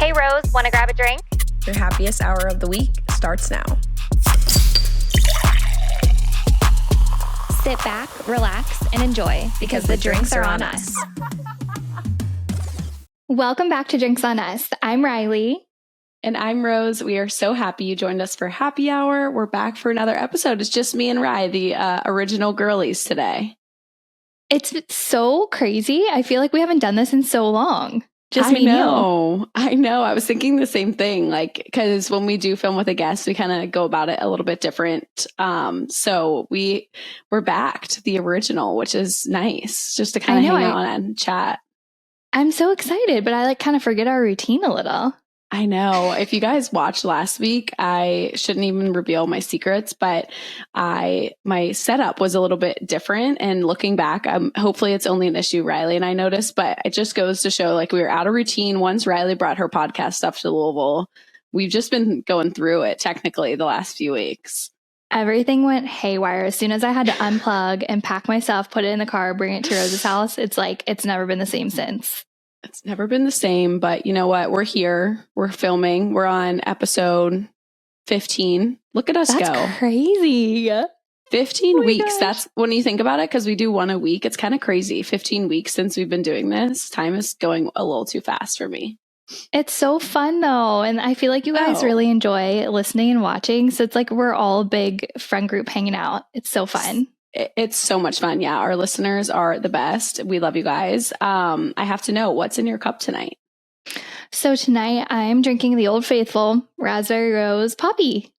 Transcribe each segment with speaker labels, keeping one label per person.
Speaker 1: Hey, Rose, want to grab a drink?
Speaker 2: Your happiest hour of the week starts now.
Speaker 1: Sit back, relax, and enjoy because the drinks are on us. Welcome back to Drinks on Us. I'm Riley.
Speaker 3: And I'm Rose. We are so happy you joined us for happy hour. We're back for another episode. It's just me and Ry, the original girlies today.
Speaker 1: It's so crazy. I feel like we haven't done this in so long. Just me and you.
Speaker 3: I know. I was thinking the same thing, because when we do film with a guest, we kind of go about it a little bit different. So we're back to the original, which is nice, just to kind of hang out and chat.
Speaker 1: I'm so excited, but I kind of forget our routine a little.
Speaker 3: I know. If you guys watched last week, I shouldn't even reveal my secrets, but my setup was a little bit different. And looking back, hopefully it's only an issue Riley and I noticed, but it just goes to show we were out of routine. Once Riley brought her podcast stuff to Louisville, we've just been going through it technically the last few weeks.
Speaker 1: Everything went haywire. As soon as I had to unplug and pack my stuff, put it in the car, bring it to Rose's house, it's never been the same since.
Speaker 3: It's never been the same, but you know what? We're here. We're filming. We're on episode 15. Look at us go.
Speaker 1: That's crazy.
Speaker 3: 15 weeks. Gosh. That's when you think about it, because we do one a week. It's kind of crazy. 15 weeks since we've been doing this. Time is going a little too fast for me.
Speaker 1: It's so fun though. And I feel like you guys really enjoy listening and watching. So it's we're all a big friend group hanging out. It's so fun.
Speaker 3: It's so much fun. Yeah. Our listeners are the best. We love you guys. I have to know, what's in your cup tonight?
Speaker 1: So tonight I'm drinking the Old Faithful Raspberry Rose Poppy.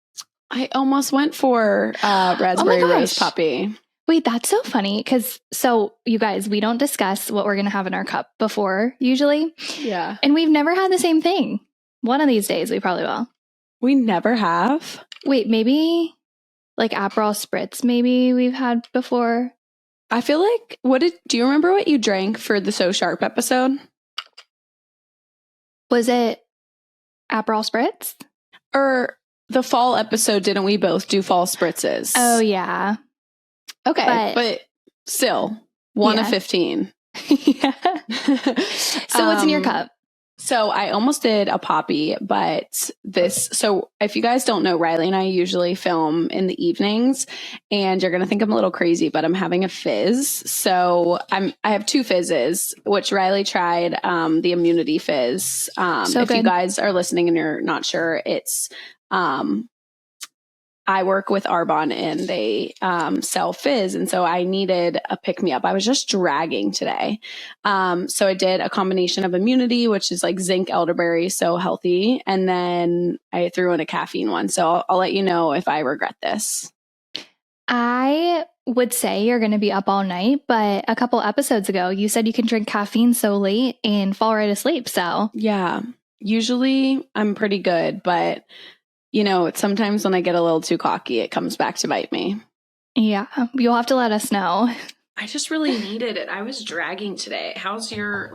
Speaker 3: I almost went for Raspberry Rose Poppy.
Speaker 1: Wait, that's so funny. So you guys, we don't discuss what we're going to have in our cup before usually.
Speaker 3: Yeah.
Speaker 1: And we've never had the same thing. One of these days we probably will.
Speaker 3: We never have?
Speaker 1: Wait, maybe Aperol Spritz maybe we've had before.
Speaker 3: I feel like, do you remember what you drank for the So Sharp episode?
Speaker 1: Was it Aperol Spritz?
Speaker 3: Or the fall episode, didn't we both do fall spritzes?
Speaker 1: Oh, yeah.
Speaker 3: Okay, but still, 1 of 15.
Speaker 1: Yeah. So what's in your cup?
Speaker 3: So I almost did a poppy, but so if you guys don't know, Riley and I usually film in the evenings, and you're going to think I'm a little crazy, but I'm having a fizz. So I have 2 fizzes, which Riley tried, the immunity fizz. If you guys are listening and you're not sure, it's, I work with Arbonne and they sell fizz. And so I needed a pick-me-up. I was just dragging today. So I did a combination of immunity, which is zinc elderberry, so healthy. And then I threw in a caffeine one. So I'll let you know if I regret this.
Speaker 1: I would say you're going to be up all night, but a couple episodes ago, you said you can drink caffeine so late and fall right asleep. So
Speaker 3: yeah, usually I'm pretty good, but sometimes when I get a little too cocky, it comes back to bite me.
Speaker 1: Yeah, you'll have to let us know.
Speaker 3: I just really needed it. I was dragging today. How's your,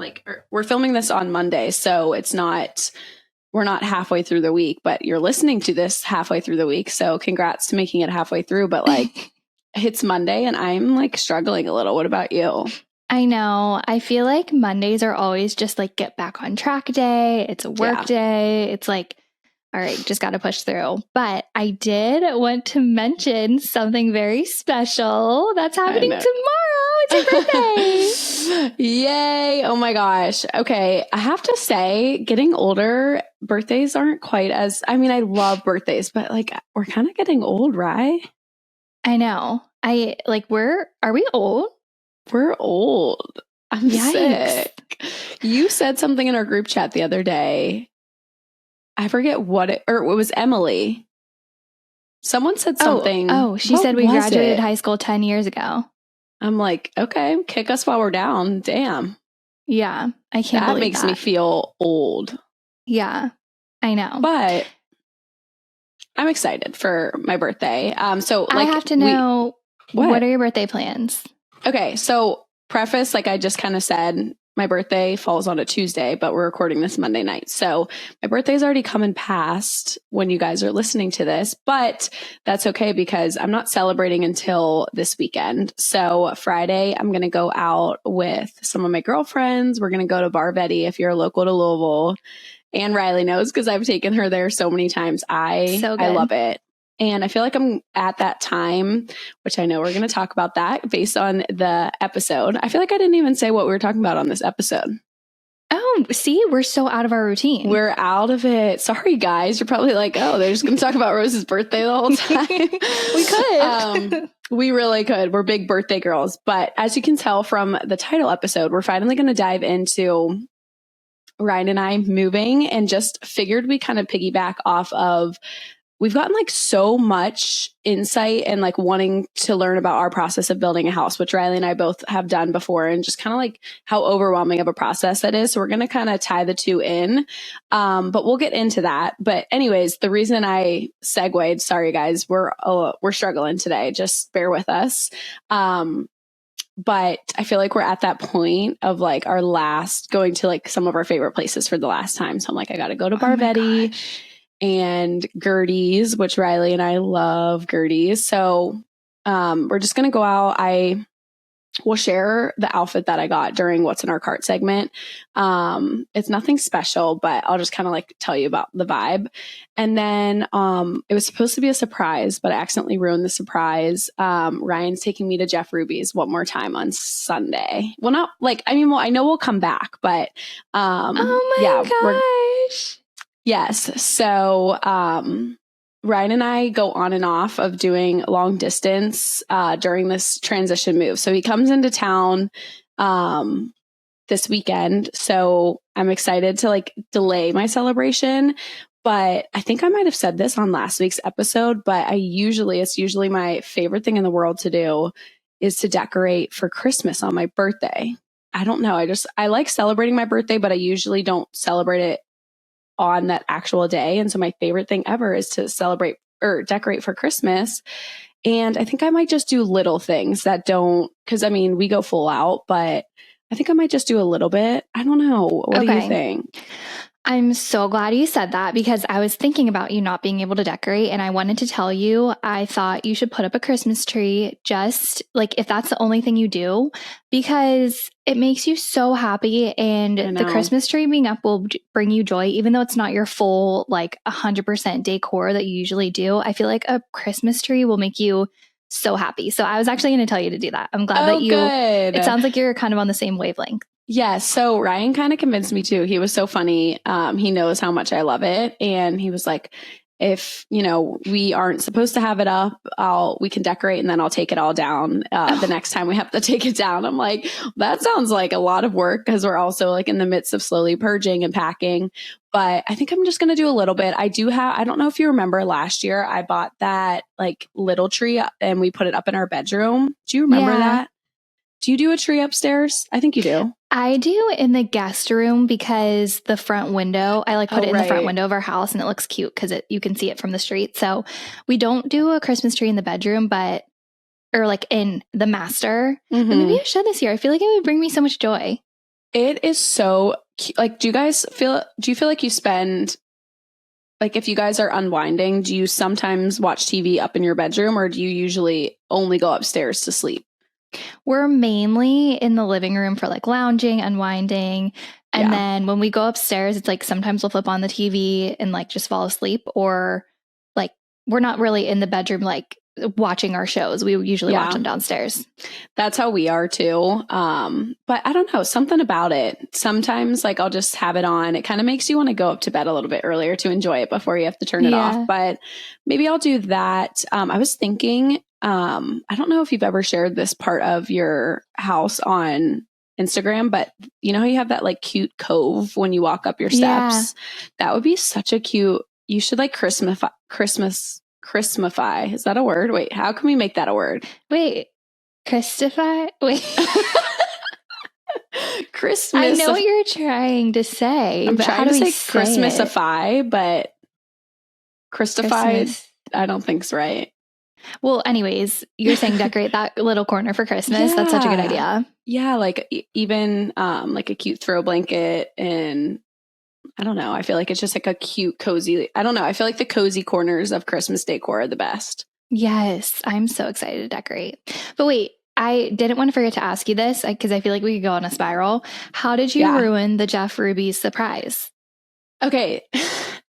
Speaker 3: we're filming this on Monday, so we're not halfway through the week, but you're listening to this halfway through the week. So congrats to making it halfway through. But it's Monday and I'm struggling a little. What about you?
Speaker 1: I know. I feel like Mondays are always just get back on track day. It's a work day. It's all right, just got to push through. But I did want to mention something very special that's happening tomorrow. It's your birthday.
Speaker 3: Yay. Oh my gosh. Okay. I have to say, getting older, birthdays aren't quite as, I love birthdays, but we're kind of getting old, right?
Speaker 1: I know. Are we old?
Speaker 3: We're old. I'm sick. You said something in our group chat the other day. I forget it was Emily. Someone said something.
Speaker 1: Oh, she said we graduated high school 10 years ago.
Speaker 3: I'm okay, kick us while we're down. Damn.
Speaker 1: Yeah, I can't believe that.
Speaker 3: That makes me feel old.
Speaker 1: Yeah, I know.
Speaker 3: But I'm excited for my birthday. So
Speaker 1: I have to know, what are your birthday plans?
Speaker 3: Okay, so preface, I just kind of said, my birthday falls on a Tuesday, but we're recording this Monday night. So my birthday's already come and passed when you guys are listening to this, but that's okay because I'm not celebrating until this weekend. So Friday, I'm going to go out with some of my girlfriends. We're going to go to Barvetti if you're local to Louisville. And Riley knows because I've taken her there so many times. I love it. And I feel like I'm at that time, which I know we're going to talk about that based on the episode. I feel like I didn't even say what we were talking about on this episode.
Speaker 1: Oh, see, we're so out of our routine.
Speaker 3: We're out of it. Sorry, guys. You're probably like, oh, they're just going to talk about Rose's birthday the whole time.
Speaker 1: We could.
Speaker 3: We really could. We're big birthday girls. But as you can tell from the title episode, we're finally going to dive into Ryan and I moving, and just figured we kind of piggyback off of, we've gotten like so much insight and like wanting to learn about our process of building a house, which Riley and I both have done before, and just kind of like how overwhelming of a process that is. So we're going to kind of tie the two in. But we'll get into that. But anyways, the reason I segued, sorry guys, we're struggling today. Just bear with us. But I feel like we're at that point of like our last, going to like some of our favorite places for the last time. So I'm like, I got to go to Barvetti and Gertie's, which Riley and I love Gertie's. So we're just going to go out. I will share the outfit that I got during What's in Our Cart segment. It's nothing special, but I'll just kind of like tell you about the vibe. And then it was supposed to be a surprise, but I accidentally ruined the surprise. Ryan's taking me to Jeff Ruby's one more time on Sunday. Well, not like, I mean, well, I know we'll come back, but
Speaker 1: oh my gosh.
Speaker 3: Yes. So Ryan and I go on and off of doing long distance during this transition move. So he comes into town this weekend. So I'm excited to like delay my celebration. But I think I might have said this on last week's episode, but it's usually my favorite thing in the world to do is to decorate for Christmas on my birthday. I don't know. I like celebrating my birthday, but I usually don't celebrate it on that actual day. And so my favorite thing ever is to celebrate or decorate for Christmas. And I think I might just do little things that don't, because I mean, we go full out, but I think I might just do a little bit. I don't know. What do you think?
Speaker 1: I'm so glad you said that, because I was thinking about you not being able to decorate, and I wanted to tell you, I thought you should put up a Christmas tree, just like if that's the only thing you do, because it makes you so happy, and the Christmas tree being up will bring you joy, even though it's not your full like 100% decor that you usually do. I feel like a Christmas tree will make you so happy. So I was actually going to tell you to do that. I'm glad that
Speaker 3: good.
Speaker 1: It sounds like you're kind of on the same wavelength.
Speaker 3: Yeah. So Ryan kind of convinced me too. He was so funny. He knows how much I love it. And he was like, if, we aren't supposed to have it up, we can decorate and then I'll take it all down the next time we have to take it down. I'm like, that sounds like a lot of work, because we're also like in the midst of slowly purging and packing. But I think I'm just going to do a little bit. I don't know if you remember last year, I bought that like little tree and we put it up in our bedroom. Do you remember that? Do you do a tree upstairs? I think you do.
Speaker 1: I do in the guest room, because the front window, I like put it in the front window of our house, and it looks cute because you can see it from the street. So we don't do a Christmas tree in the bedroom, or like in the master.
Speaker 3: Mm-hmm.
Speaker 1: But maybe I should this year. I feel like it would bring me so much joy.
Speaker 3: It is so cute. Like, do you feel like you spend, like if you guys are unwinding, do you sometimes watch TV up in your bedroom, or do you usually only go upstairs to sleep?
Speaker 1: We're mainly in the living room for like lounging, unwinding. And then when we go upstairs, it's like sometimes we'll flip on the TV and like just fall asleep, or like we're not really in the bedroom like watching our shows. We usually watch them downstairs.
Speaker 3: That's how we are too. But I don't know, something about it. Sometimes like I'll just have it on. It kind of makes you want to go up to bed a little bit earlier to enjoy it before you have to turn it off. But maybe I'll do that. I was thinking, I don't know if you've ever shared this part of your house on Instagram, but you know how you have that like cute cove when you walk up your steps? That would be such a cute, you should like Christmafy. Is that a word? Wait, how can we make that a word?
Speaker 1: Wait, Christify? Wait.
Speaker 3: Christmas.
Speaker 1: I know what you're trying to say.
Speaker 3: I'm
Speaker 1: but
Speaker 3: trying to say Christmasify, but Christify,
Speaker 1: Christmas.
Speaker 3: I don't think's right.
Speaker 1: Well, anyways, you're saying decorate that little corner for Christmas. That's such a good idea.
Speaker 3: Yeah, like even like a cute throw blanket, and I don't know. I feel like it's just like a cute, cozy. I don't know. I feel like the cozy corners of Christmas decor are the best.
Speaker 1: Yes, I'm so excited to decorate. But wait, I didn't want to forget to ask you this because I feel like we could go on a spiral. How did you ruin the Jeff Ruby's surprise?
Speaker 3: Okay,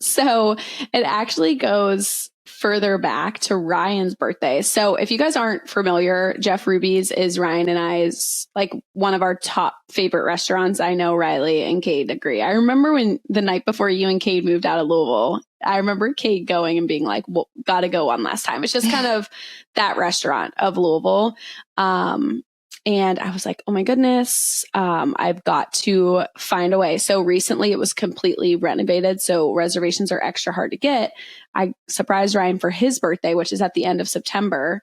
Speaker 3: so it actually goes further back to Ryan's birthday. So if you guys aren't familiar, Jeff Ruby's is Ryan and I's like one of our top favorite restaurants. I know Riley and Cade agree. I remember when the night before you and Cade moved out of Louisville, I remember Cade going and being like, well, gotta go one last time. It's just kind of that restaurant of Louisville. And I was like, oh my goodness, I've got to find a way. So recently it was completely renovated. So reservations are extra hard to get. I surprised Ryan for his birthday, which is at the end of September.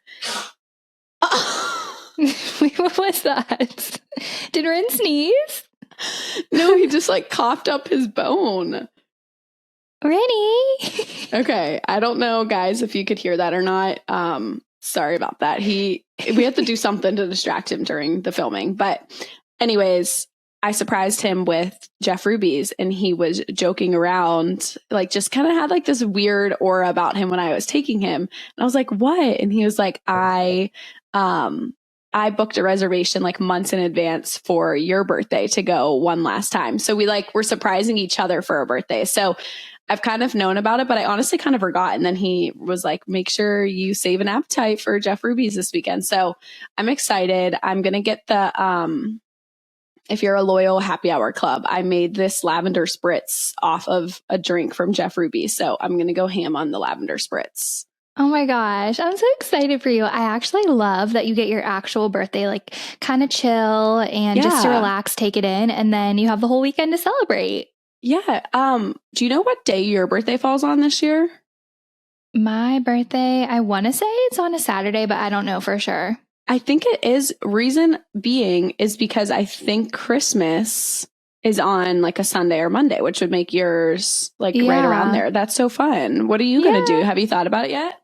Speaker 1: Wait, what was that? Did Rin sneeze?
Speaker 3: No, he just like coughed up his bone.
Speaker 1: Rennie.
Speaker 3: Okay. I don't know, guys, if you could hear that or not. Sorry about that. We had to do something to distract him during the filming. But anyways, I surprised him with Jeff Ruby's, and he was joking around, like just kind of had like this weird aura about him when I was taking him. And I was like, what? And he was like, I booked a reservation like months in advance for your birthday to go one last time. So we like were surprising each other for a birthday. So I've kind of known about it, but I honestly kind of forgot. And then he was like, make sure you save an appetite for Jeff Ruby's this weekend. So I'm excited. I'm going to get the, if you're a loyal happy hour club, I made this lavender spritz off of a drink from Jeff Ruby. So I'm going to go ham on the lavender spritz.
Speaker 1: Oh my gosh, I'm so excited for you. I actually love that you get your actual birthday, like kind of chill and just to relax, take it in. And then you have the whole weekend to celebrate.
Speaker 3: Yeah. Do you know what day your birthday falls on this year?
Speaker 1: My birthday, I want to say it's on a Saturday, but I don't know for sure.
Speaker 3: I think it is. Reason being is because I think Christmas is on like a Sunday or Monday, which would make yours like right around there. That's so fun. What are you going to do? Have you thought about it yet?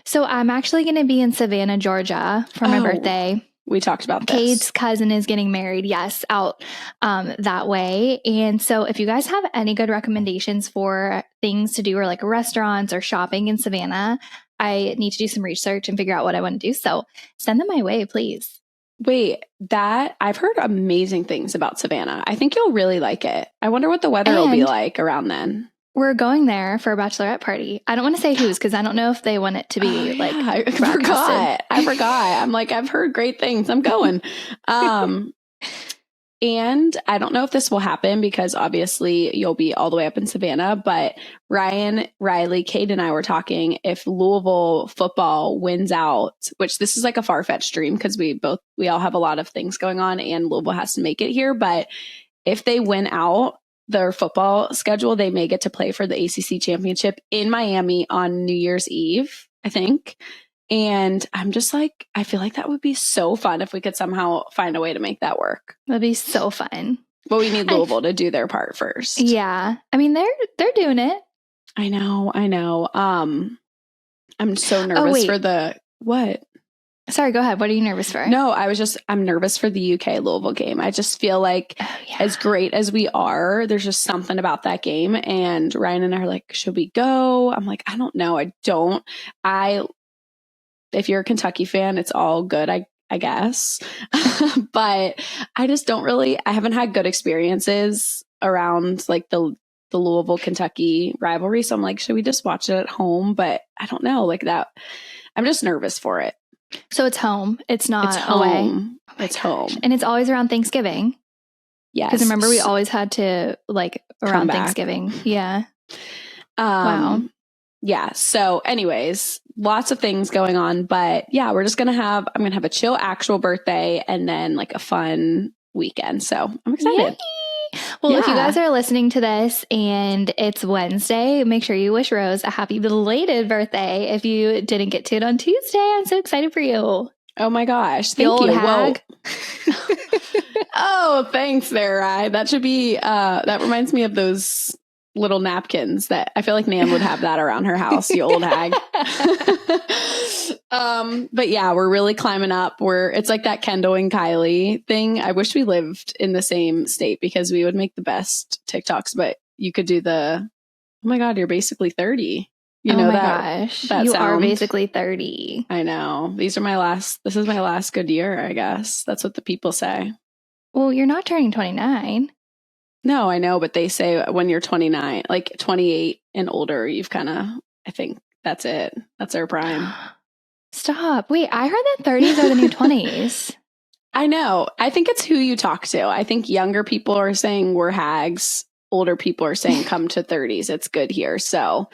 Speaker 1: So I'm actually going to be in Savannah, Georgia for my birthday.
Speaker 3: We talked about this.
Speaker 1: Cade's cousin is getting married, yes, out that way. And so if you guys have any good recommendations for things to do or like restaurants or shopping in Savannah, I need to do some research and figure out what I want to do. So send them my way, please.
Speaker 3: Wait, I've heard amazing things about Savannah. I think you'll really like it. I wonder what the weather will be like around then.
Speaker 1: We're going there for a bachelorette party. I don't want to say whose because I don't know if they want it to be
Speaker 3: I forgot. I'm like, I've heard great things. I'm going. And I don't know if this will happen because obviously you'll be all the way up in Savannah, but Ryan, Riley, Cade, and I were talking if Louisville football wins out, which this is like a far-fetched dream because we all have a lot of things going on and Louisville has to make it here. But if they win out their football schedule, they may get to play for the ACC championship in Miami on New Year's Eve, I think. And I'm just like, I feel like that would be so fun if we could somehow find a way to make that work.
Speaker 1: That'd be so fun.
Speaker 3: But we need Louisville to do their part first.
Speaker 1: Yeah. I mean, they're doing it.
Speaker 3: I know. I'm so nervous for what?
Speaker 1: Sorry, go ahead. What are you nervous for?
Speaker 3: No, I'm nervous for the UK Louisville game. I just feel like as great as we are, there's just something about that game. And Ryan and I are like, should we go? I'm like, I don't know. If you're a Kentucky fan, it's all good, I guess. But I just I haven't had good experiences around like the Louisville, Kentucky rivalry. So I'm like, should we just watch it at home? But I don't know, like that. I'm just nervous for it.
Speaker 1: So it's home. It's not
Speaker 3: away.
Speaker 1: It's home. And it's always around Thanksgiving.
Speaker 3: Yes.
Speaker 1: Because remember, we always had to like around Thanksgiving. Yeah.
Speaker 3: Wow. Yeah. So anyways, lots of things going on, but yeah, I'm going to have a chill actual birthday and then like a fun weekend. So I'm excited.
Speaker 1: Yay! Well, if you guys are listening to this and it's Wednesday, make sure you wish Rose a happy belated birthday. If you didn't get to it on Tuesday, I'm so excited for you.
Speaker 3: Oh my gosh. Thank you. Hag. Oh, thanks there, Rye. That should be, that reminds me of those little napkins that I feel like Nan would have that around her house, you old hag. But yeah, we're really climbing up. It's like that Kendall and Kylie thing. I wish we lived in the same state because we would make the best TikToks, but you could do oh my God, you're basically 30. You know,
Speaker 1: gosh,
Speaker 3: that
Speaker 1: you
Speaker 3: sound.
Speaker 1: are basically 30.
Speaker 3: I know. This is my last good year, I guess. That's what the people say.
Speaker 1: Well, you're not turning 29.
Speaker 3: No, I know, but they say when you're 29, like 28 and older, you've kind of, I think that's it. That's our prime.
Speaker 1: Stop. Wait, I heard that 30s are the new 20s.
Speaker 3: I know. I think it's who you talk to. I think younger people are saying we're hags. Older people are saying come to 30s. It's good here. So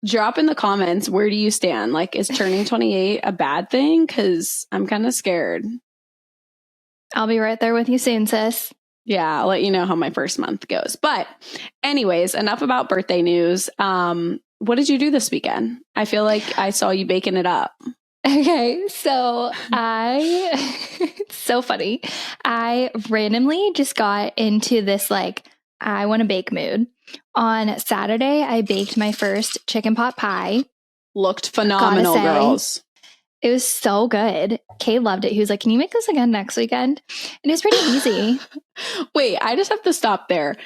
Speaker 3: drop in the comments, where do you stand? Like, is turning 28 a bad thing? Because I'm kind of scared.
Speaker 1: I'll be right there with you soon, sis.
Speaker 3: Yeah, I'll let you know how my first month goes. But anyways, enough about birthday news. What did you do this weekend? I feel like I saw you baking it up.
Speaker 1: Okay, so it's so funny. I randomly just got into this like, I want to bake mood. On Saturday, I baked my first chicken pot pie.
Speaker 3: Looked phenomenal, girls.
Speaker 1: It was so good. Kay loved it. He was like, can you make this again next weekend? And it was pretty easy.
Speaker 3: Wait, I just have to stop there.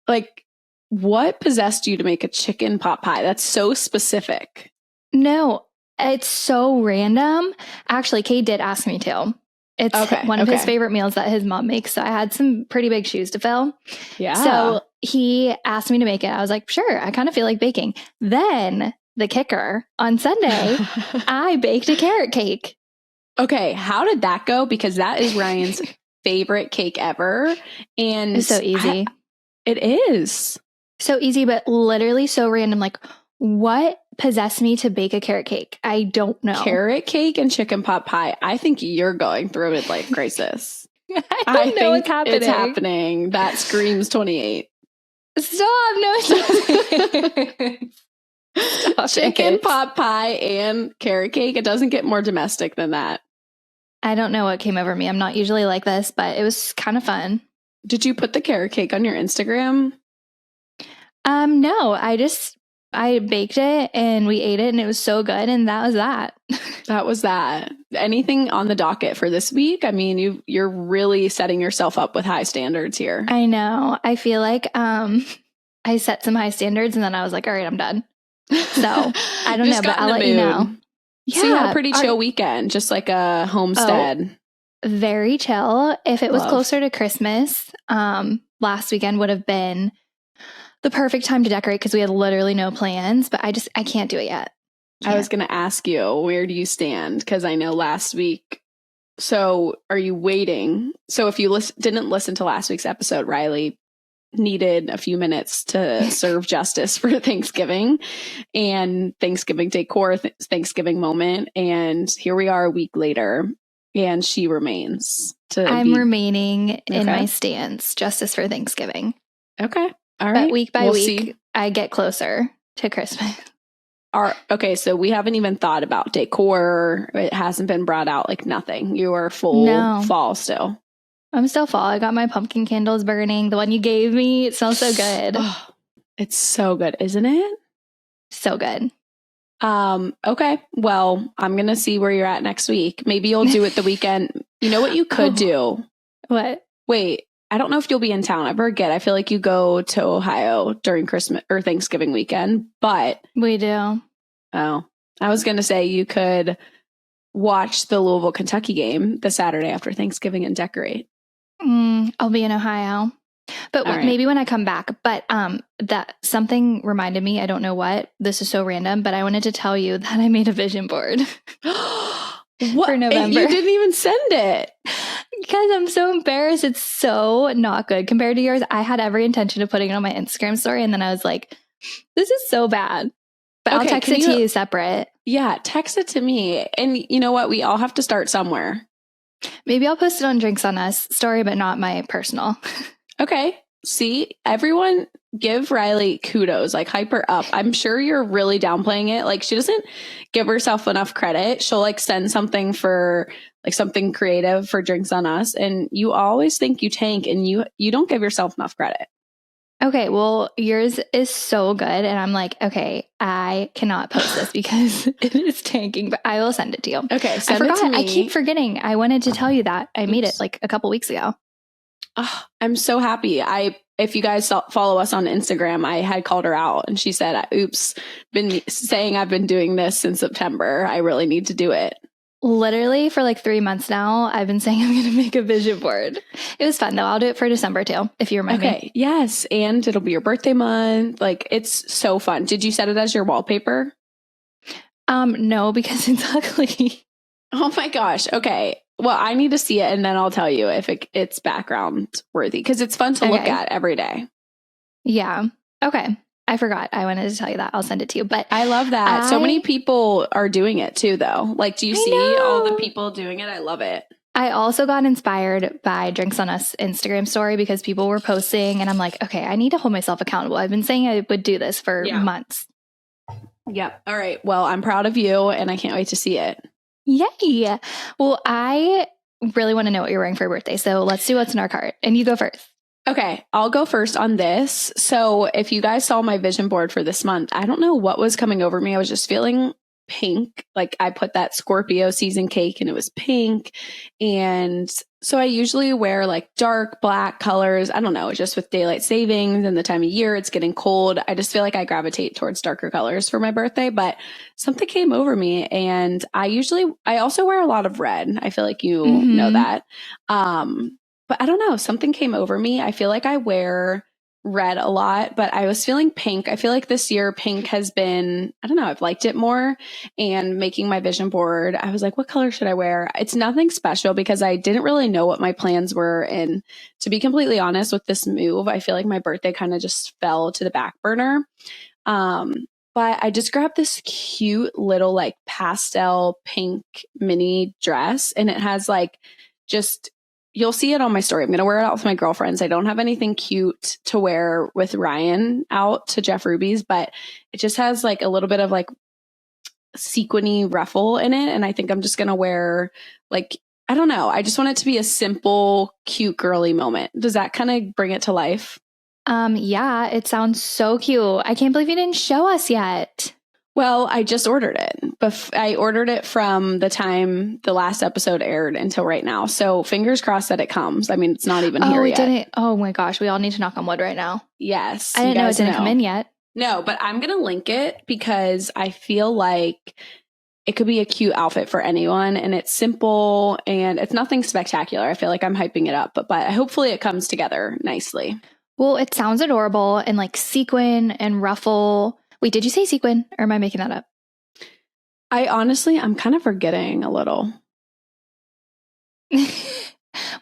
Speaker 3: Like, what possessed you to make a chicken pot pie? That's so specific.
Speaker 1: No, it's so random. Actually, Kay did ask me to. It's one of his favorite meals that his mom makes. So I had some pretty big shoes to fill.
Speaker 3: Yeah.
Speaker 1: So he asked me to make it. I was like, sure, I kind of feel like baking. Then the kicker, on Sunday, I baked a carrot cake.
Speaker 3: Okay, how did that go? Because that is Ryan's favorite cake ever. And
Speaker 1: it's so easy.
Speaker 3: It is.
Speaker 1: So easy, but literally so random. Like, what possessed me to bake a carrot cake? I don't know.
Speaker 3: Carrot cake and chicken pot pie. I think you're going through a midlife crisis.
Speaker 1: I don't know what's happening.
Speaker 3: It's happening. That screams 28.
Speaker 1: Stop. No, it's
Speaker 3: Chicken pot pie and carrot cake. It doesn't get more domestic than that.
Speaker 1: I don't know what came over me. I'm not usually like this, but it was kind of fun.
Speaker 3: Did you put the carrot cake on your Instagram?
Speaker 1: No, I baked it and we ate it and it was so good. And that was that.
Speaker 3: That was that. Anything on the docket for this week? I mean, you're really setting yourself up with high standards here.
Speaker 1: I know. I feel like I set some high standards and then I was like, all right, I'm done. So I don't know, but I'll let you know.
Speaker 3: Yeah, so you had a pretty chill weekend, just like a homestead.
Speaker 1: Very chill. If it was closer to Christmas, last weekend would have been the perfect time to decorate because we had literally no plans, but I can't do it yet.
Speaker 3: I was going to ask you, where do you stand? Because I know last week. So are you waiting? So if you didn't listen to last week's episode, Riley needed a few minutes to serve justice for Thanksgiving and Thanksgiving decor, Thanksgiving moment. And here we are a week later and she remains. I'm
Speaker 1: remaining in my stance, justice for Thanksgiving.
Speaker 3: Okay. All right.
Speaker 1: But week by week, I get closer to Christmas.
Speaker 3: Okay, so we haven't even thought about decor. It hasn't been brought out, like nothing. You are full fall still.
Speaker 1: I'm still fall. I got my pumpkin candles burning. The one you gave me, it smells so good.
Speaker 3: Oh, it's so good, isn't it?
Speaker 1: So good.
Speaker 3: Okay. Well, I'm going to see where you're at next week. Maybe you'll do it the weekend. You know what you could do?
Speaker 1: What?
Speaker 3: Wait, I don't know if you'll be in town. I forget. I feel like you go to Ohio during Christmas or Thanksgiving weekend, but
Speaker 1: we do.
Speaker 3: Oh, I was going to say you could watch the Louisville, Kentucky game the Saturday after Thanksgiving and decorate.
Speaker 1: I'll be in Ohio, but maybe when I come back. But that something reminded me. I don't know what. This is so random, but I wanted to tell you that I made a vision board for November.
Speaker 3: You didn't even send it
Speaker 1: because I'm so embarrassed. It's so not good compared to yours. I had every intention of putting it on my Instagram story, and then I was like, "This is so bad." But I'll text it to you separate.
Speaker 3: Yeah, text it to me. And you know what? We all have to start somewhere.
Speaker 1: Maybe I'll post it on Drinks on Us story, but not my personal.
Speaker 3: Okay. See, everyone give Riley kudos, like hype her up. I'm sure you're really downplaying it. Like she doesn't give herself enough credit. She'll like send something for like something creative for Drinks on Us. And you always think you tank and you don't give yourself enough credit.
Speaker 1: Okay, well, yours is so good. And I'm like, okay, I cannot post this because it is tanking, but I will send it to you.
Speaker 3: Okay,
Speaker 1: I
Speaker 3: send it
Speaker 1: forgot.
Speaker 3: to me.
Speaker 1: I keep forgetting. I wanted to tell you that. I made it
Speaker 3: Oops.
Speaker 1: like a couple weeks ago.
Speaker 3: Oh, I'm so happy. If you guys follow us on Instagram, I had called her out and she said, oops, been saying I've been doing this since September. I really need to do it.
Speaker 1: Literally for like 3 months now, I've been saying I'm going to make a vision board. It was fun though. I'll do it for December too, if you remind me.
Speaker 3: Okay. Yes. And it'll be your birthday month. Like, it's so fun. Did you set it as your wallpaper?
Speaker 1: No, because it's ugly.
Speaker 3: Oh my gosh. Okay. Well, I need to see it and then I'll tell you if it's background worthy because it's fun to look at every day.
Speaker 1: Yeah. Okay. I forgot. I wanted to tell you that. I'll send it to you. But
Speaker 3: I love that. So many people are doing it too, though. Like, do you see all the people doing it? I love it.
Speaker 1: I also got inspired by Drinks on Us Instagram story because people were posting and I'm like, okay, I need to hold myself accountable. I've been saying I would do this for months.
Speaker 3: Yep. All right. Well, I'm proud of you and I can't wait to see it.
Speaker 1: Yay. Well, I really want to know what you're wearing for your birthday. So let's do what's in our cart and you go first.
Speaker 3: Okay, I'll go first on this. So if you guys saw my vision board for this month, I don't know what was coming over me. I was just feeling pink. Like I put that Scorpio season cake and it was pink. And so I usually wear like dark black colors. I don't know, just with daylight savings and the time of year, it's getting cold. I just feel like I gravitate towards darker colors for my birthday, but something came over me and I also wear a lot of red. I feel like you know that. But I don't know, something came over me. I feel like I wear red a lot, but I was feeling pink. I feel like this year pink has been, I don't know, I've liked it more. And making my vision board, I was like, what color should I wear? It's nothing special because I didn't really know what my plans were. And to be completely honest with this move, I feel like my birthday kind of just fell to the back burner. But I just grabbed this cute little like pastel pink mini dress and it has like just you'll see it on my story. I'm going to wear it out with my girlfriends. I don't have anything cute to wear with Ryan out to Jeff Ruby's, but it just has like a little bit of like sequiny ruffle in it. And I think I'm just going to wear like, I don't know. I just want it to be a simple, cute, girly moment. Does that kind of bring it to life?
Speaker 1: Yeah, it sounds so cute. I can't believe you didn't show us yet.
Speaker 3: Well, I just ordered it, but I ordered it from the time the last episode aired until right now. So fingers crossed that it comes. I mean, it's not even here yet.
Speaker 1: Didn't. Oh my gosh, we all need to knock on wood right now.
Speaker 3: Yes.
Speaker 1: I didn't know it didn't come in yet.
Speaker 3: No, but I'm going to link it because I feel like it could be a cute outfit for anyone and it's simple and it's nothing spectacular. I feel like I'm hyping it up, but hopefully it comes together nicely.
Speaker 1: Well, it sounds adorable and like sequin and ruffle. Wait, did you say sequin or am I making that up?
Speaker 3: I'm kind of forgetting a little.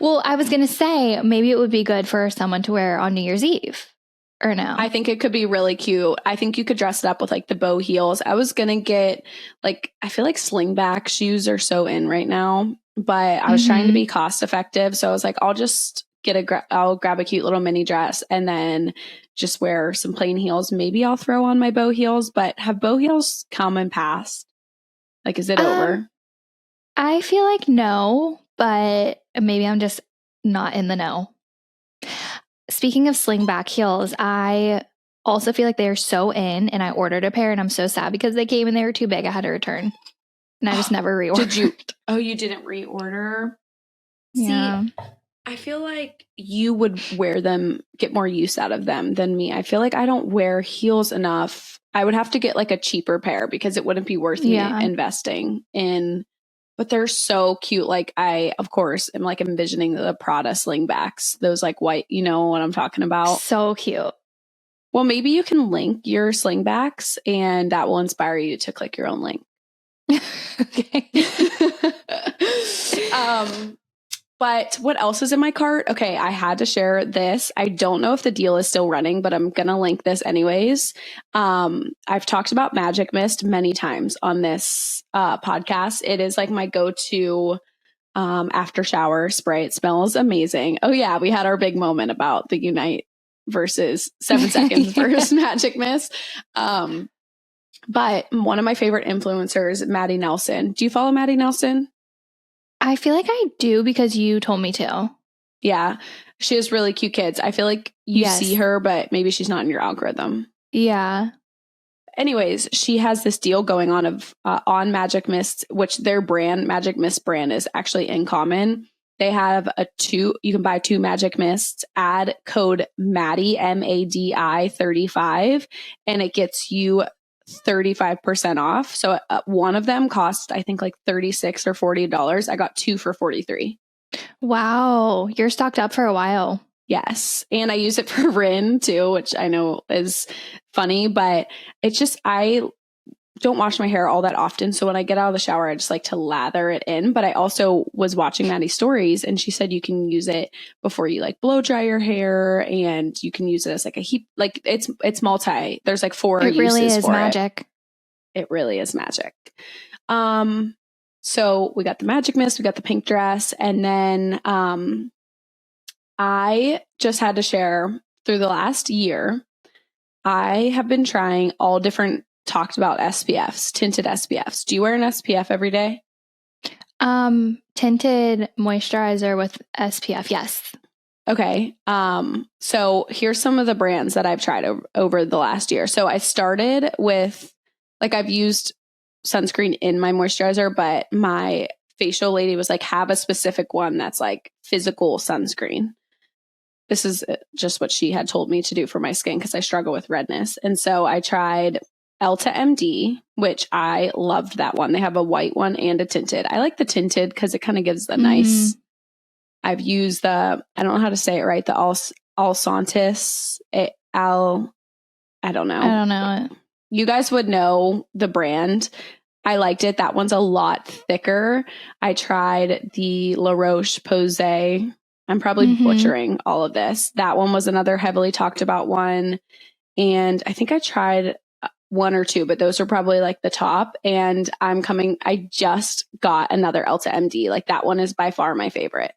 Speaker 1: Well, I was going to say maybe it would be good for someone to wear on New Year's Eve or no?
Speaker 3: I think it could be really cute. I think you could dress it up with like the bow heels. I was going to get like, I feel like slingback shoes are so in right now, but I was trying to be cost effective. So I was like, I'll just I'll grab a cute little mini dress and then just wear some plain heels. Maybe I'll throw on my bow heels, but have bow heels come and passed? Like, is it over?
Speaker 1: I feel like no, but maybe I'm just not in the know. Speaking of slingback heels, I also feel like they are so in and I ordered a pair and I'm so sad because they came and they were too big. I had to return and I just never reordered.
Speaker 3: Did you? Oh, you didn't reorder?
Speaker 1: Yeah.
Speaker 3: See, I feel like you would wear them, get more use out of them than me. I feel like I don't wear heels enough. I would have to get like a cheaper pair because it wouldn't be worth me investing in. But they're so cute. Like I, of course, am like envisioning the Prada slingbacks. Those like white, you know what I'm talking about?
Speaker 1: So cute.
Speaker 3: Well, maybe you can link your slingbacks and that will inspire you to click your own link.
Speaker 1: Okay.
Speaker 3: But what else is in my cart? Okay, I had to share this. I don't know if the deal is still running, but I'm going to link this anyways. I've talked about Magic Mist many times on this podcast. It is like my go-to after shower spray. It smells amazing. Oh yeah, we had our big moment about the Unite versus 7 seconds versus Magic Mist. But one of my favorite influencers, Maddie Nelson. Do you follow Maddie Nelson?
Speaker 1: I feel like I do because you told me to.
Speaker 3: Yeah. She has really cute kids. I feel like you see her, but maybe she's not in your algorithm.
Speaker 1: Yeah.
Speaker 3: Anyways, she has this deal going on of on Magic Mist, which their brand, Magic Mist brand, is actually in common. They have you can buy 2 Magic Mists, add code Maddie, MADI 35, and it gets you 35% off. So one of them cost, I think, like $36 or $40. I got 2 for $43.
Speaker 1: Wow. You're stocked up for a while.
Speaker 3: Yes. And I use it for Rin too, which I know is funny, but it's just, I don't wash my hair all that often. So when I get out of the shower, I just like to lather it in. But I also was watching Maddie's stories and she said you can use it before you like blow dry your hair, and you can use it as like a heat, like it's multi, there's like 4 uses for it. It really is magic. It really is magic. So we got the Magic Mist, we got the pink dress, and then I just had to share through the last year, I have been trying all different talked about SPFs, tinted SPFs. Do you wear an SPF every day?
Speaker 1: Tinted moisturizer with SPF, yes.
Speaker 3: Okay. So here's some of the brands that I've tried over the last year. So I started with, like, I've used sunscreen in my moisturizer, but my facial lady was like, have a specific one that's like physical sunscreen. This is just what she had told me to do for my skin because I struggle with redness. And so I tried Elta MD, which I loved that one. They have a white one and a tinted. I like the tinted because it kind of gives the nice. I've used I don't know how to say it right, the Alsantis. I don't know.
Speaker 1: I don't know it.
Speaker 3: You guys would know the brand. I liked it. That one's a lot thicker. I tried the La Roche-Posay. I'm probably butchering all of this. That one was another heavily talked about one. And I think I tried 1 or 2, but those are probably like the top. And I just got another Elta MD. Like that one is by far my favorite.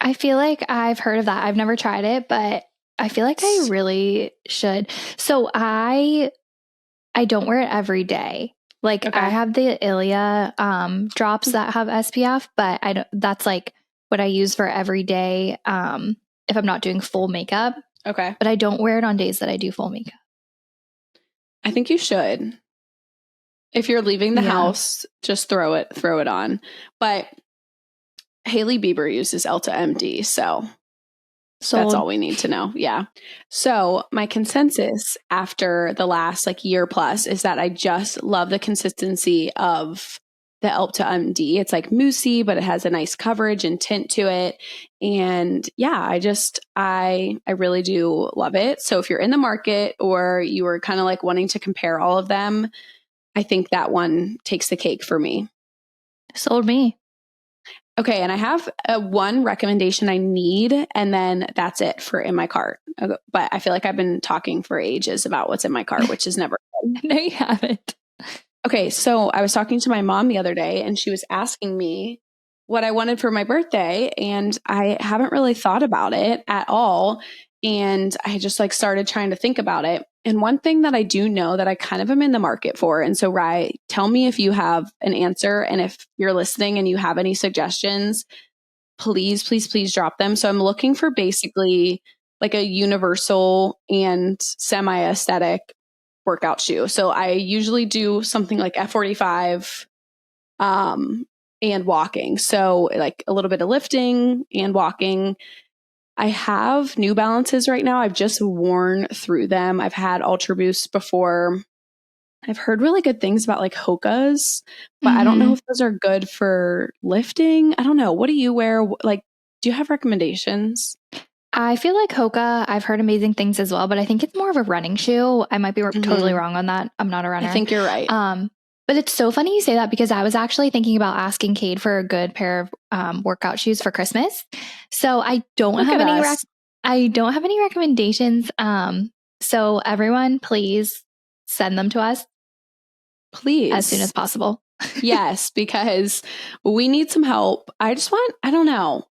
Speaker 1: I feel like I've heard of that. I've never tried it, but I feel like I really should. So I don't wear it every day. Like I have the Ilia drops that have SPF, but that's like what I use for every day if I'm not doing full makeup.
Speaker 3: Okay.
Speaker 1: But I don't wear it on days that I do full makeup.
Speaker 3: I think you should. If you're leaving the house, just throw it on. But Hailey Bieber uses Elta MD, so that's all we need to know. Yeah. So my consensus after the last like year plus is that I just love the consistency of the Elta MD. It's like moussey, but it has a nice coverage and tint to it. And yeah, I really do love it. So if you're in the market or you are kind of like wanting to compare all of them, I think that one takes the cake for me.
Speaker 1: Sold me.
Speaker 3: Okay, and I have one recommendation I need, and then that's it for in my cart. But I feel like I've been talking for ages about what's in my cart, which is never good.
Speaker 1: No, you haven't.
Speaker 3: Okay, so I was talking to my mom the other day, and she was asking me what I wanted for my birthday, and I haven't really thought about it at all. And I just like started trying to think about it. And one thing that I do know that I kind of am in the market for, and so Rye, tell me if you have an answer, and if you're listening and you have any suggestions, please, please, please drop them. So I'm looking for basically like a universal and semi-aesthetic workout shoe. So I usually do something like F45 and walking. So like a little bit of lifting and walking. I have New Balances right now. I've just worn through them. I've had Ultra Boost before. I've heard really good things about like Hoka's, but I don't know if those are good for lifting. I don't know. What do you wear? Like, do you have recommendations?
Speaker 1: I feel like Hoka, I've heard amazing things as well, but I think it's more of a running shoe. I might be totally wrong on that. I'm not a runner.
Speaker 3: I think you're right.
Speaker 1: But it's so funny you say that because I was actually thinking about asking Cade for a good pair of workout shoes for Christmas. So I don't have any recommendations. So everyone, please send them to us.
Speaker 3: Please.
Speaker 1: As soon as possible.
Speaker 3: Yes, because we need some help. I don't know.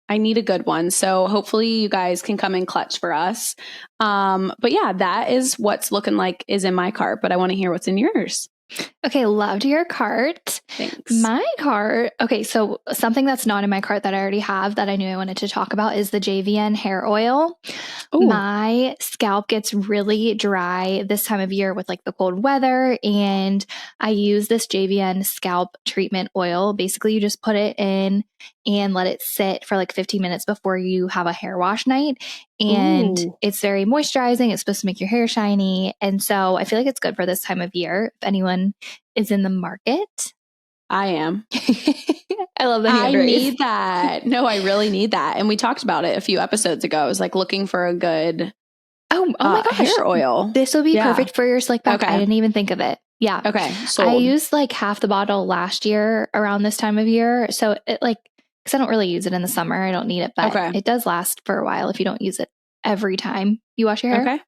Speaker 3: I need a good one. So hopefully you guys can come in clutch for us. But yeah, that is what's looking like is in my cart, but I want to hear what's in yours.
Speaker 1: Okay, loved your cart.
Speaker 3: Thanks.
Speaker 1: My cart. Okay, so something that's not in my cart that I already have that I knew I wanted to talk about is the JVN hair oil.
Speaker 3: Ooh.
Speaker 1: My scalp gets really dry this time of year with like the cold weather, and I use this JVN scalp treatment oil. Basically, you just put it in and let it sit for like 15 minutes before you have a hair wash night. And
Speaker 3: Ooh.
Speaker 1: it's very moisturizing. It's supposed to make your hair shiny. And so I feel like it's good for this time of year. If anyone is in the market.
Speaker 3: I am.
Speaker 1: I love the
Speaker 3: I
Speaker 1: hand raise.
Speaker 3: need that. No, I really need that. And we talked about it a few episodes ago. I was like looking for a good
Speaker 1: Oh my gosh.
Speaker 3: hair oil.
Speaker 1: This will be perfect for your slick back.
Speaker 3: Okay.
Speaker 1: I didn't even think of it. Yeah.
Speaker 3: Okay. Sold.
Speaker 1: I used like half the bottle last year around this time of year. So it like, because I don't really use it in the summer. I don't need it, but it does last for a while if you don't use it every time you wash your hair.
Speaker 3: Okay.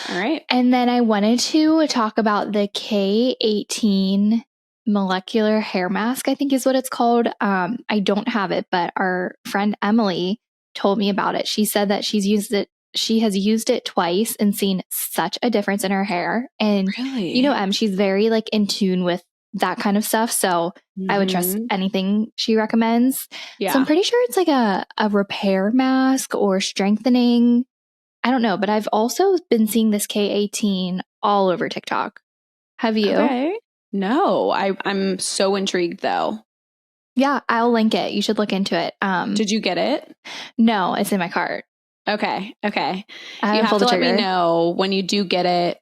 Speaker 3: All right.
Speaker 1: And then I wanted to talk about the K18 molecular hair mask, I think is what it's called. I don't have it, but our friend Emily told me about it. She said that she's used it. She has used it twice and seen such a difference in her hair. And
Speaker 3: really,
Speaker 1: you know, she's very like in tune with that kind of stuff. So I would trust anything she recommends.
Speaker 3: Yeah.
Speaker 1: So I'm pretty sure it's like a repair mask or strengthening. I don't know, but I've also been seeing this K18 all over TikTok. Have you?
Speaker 3: Okay. No, I'm so intrigued though.
Speaker 1: Yeah, I'll link it. You should look into it.
Speaker 3: Did you get it?
Speaker 1: No, it's in my cart.
Speaker 3: Okay. Okay.
Speaker 1: I
Speaker 3: You have to let
Speaker 1: trigger.
Speaker 3: me know when you do get it,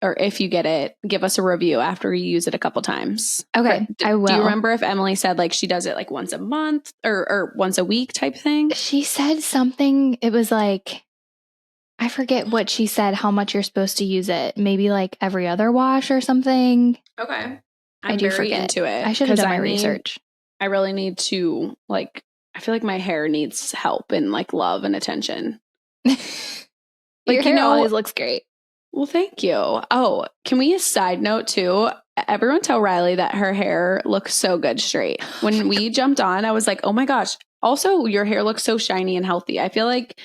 Speaker 3: or if you get it, give us a review after you use it a couple times.
Speaker 1: Okay, I will.
Speaker 3: Do you remember if Emily said like she does it like once a month or once a week type thing?
Speaker 1: She said something. It was like, I forget what she said, how much you're supposed to use it. Maybe like every other wash or something.
Speaker 3: Okay.
Speaker 1: I do
Speaker 3: very
Speaker 1: forget.
Speaker 3: into it.
Speaker 1: I should have done my research.
Speaker 3: I really need to like, I feel like my hair needs help and like love and attention.
Speaker 1: Your hair always looks great.
Speaker 3: Well, thank you. Oh, can we side note too? Everyone tell Riley that her hair looks so good straight. When we jumped on, I was like, oh my gosh. Also, your hair looks so shiny and healthy. I feel like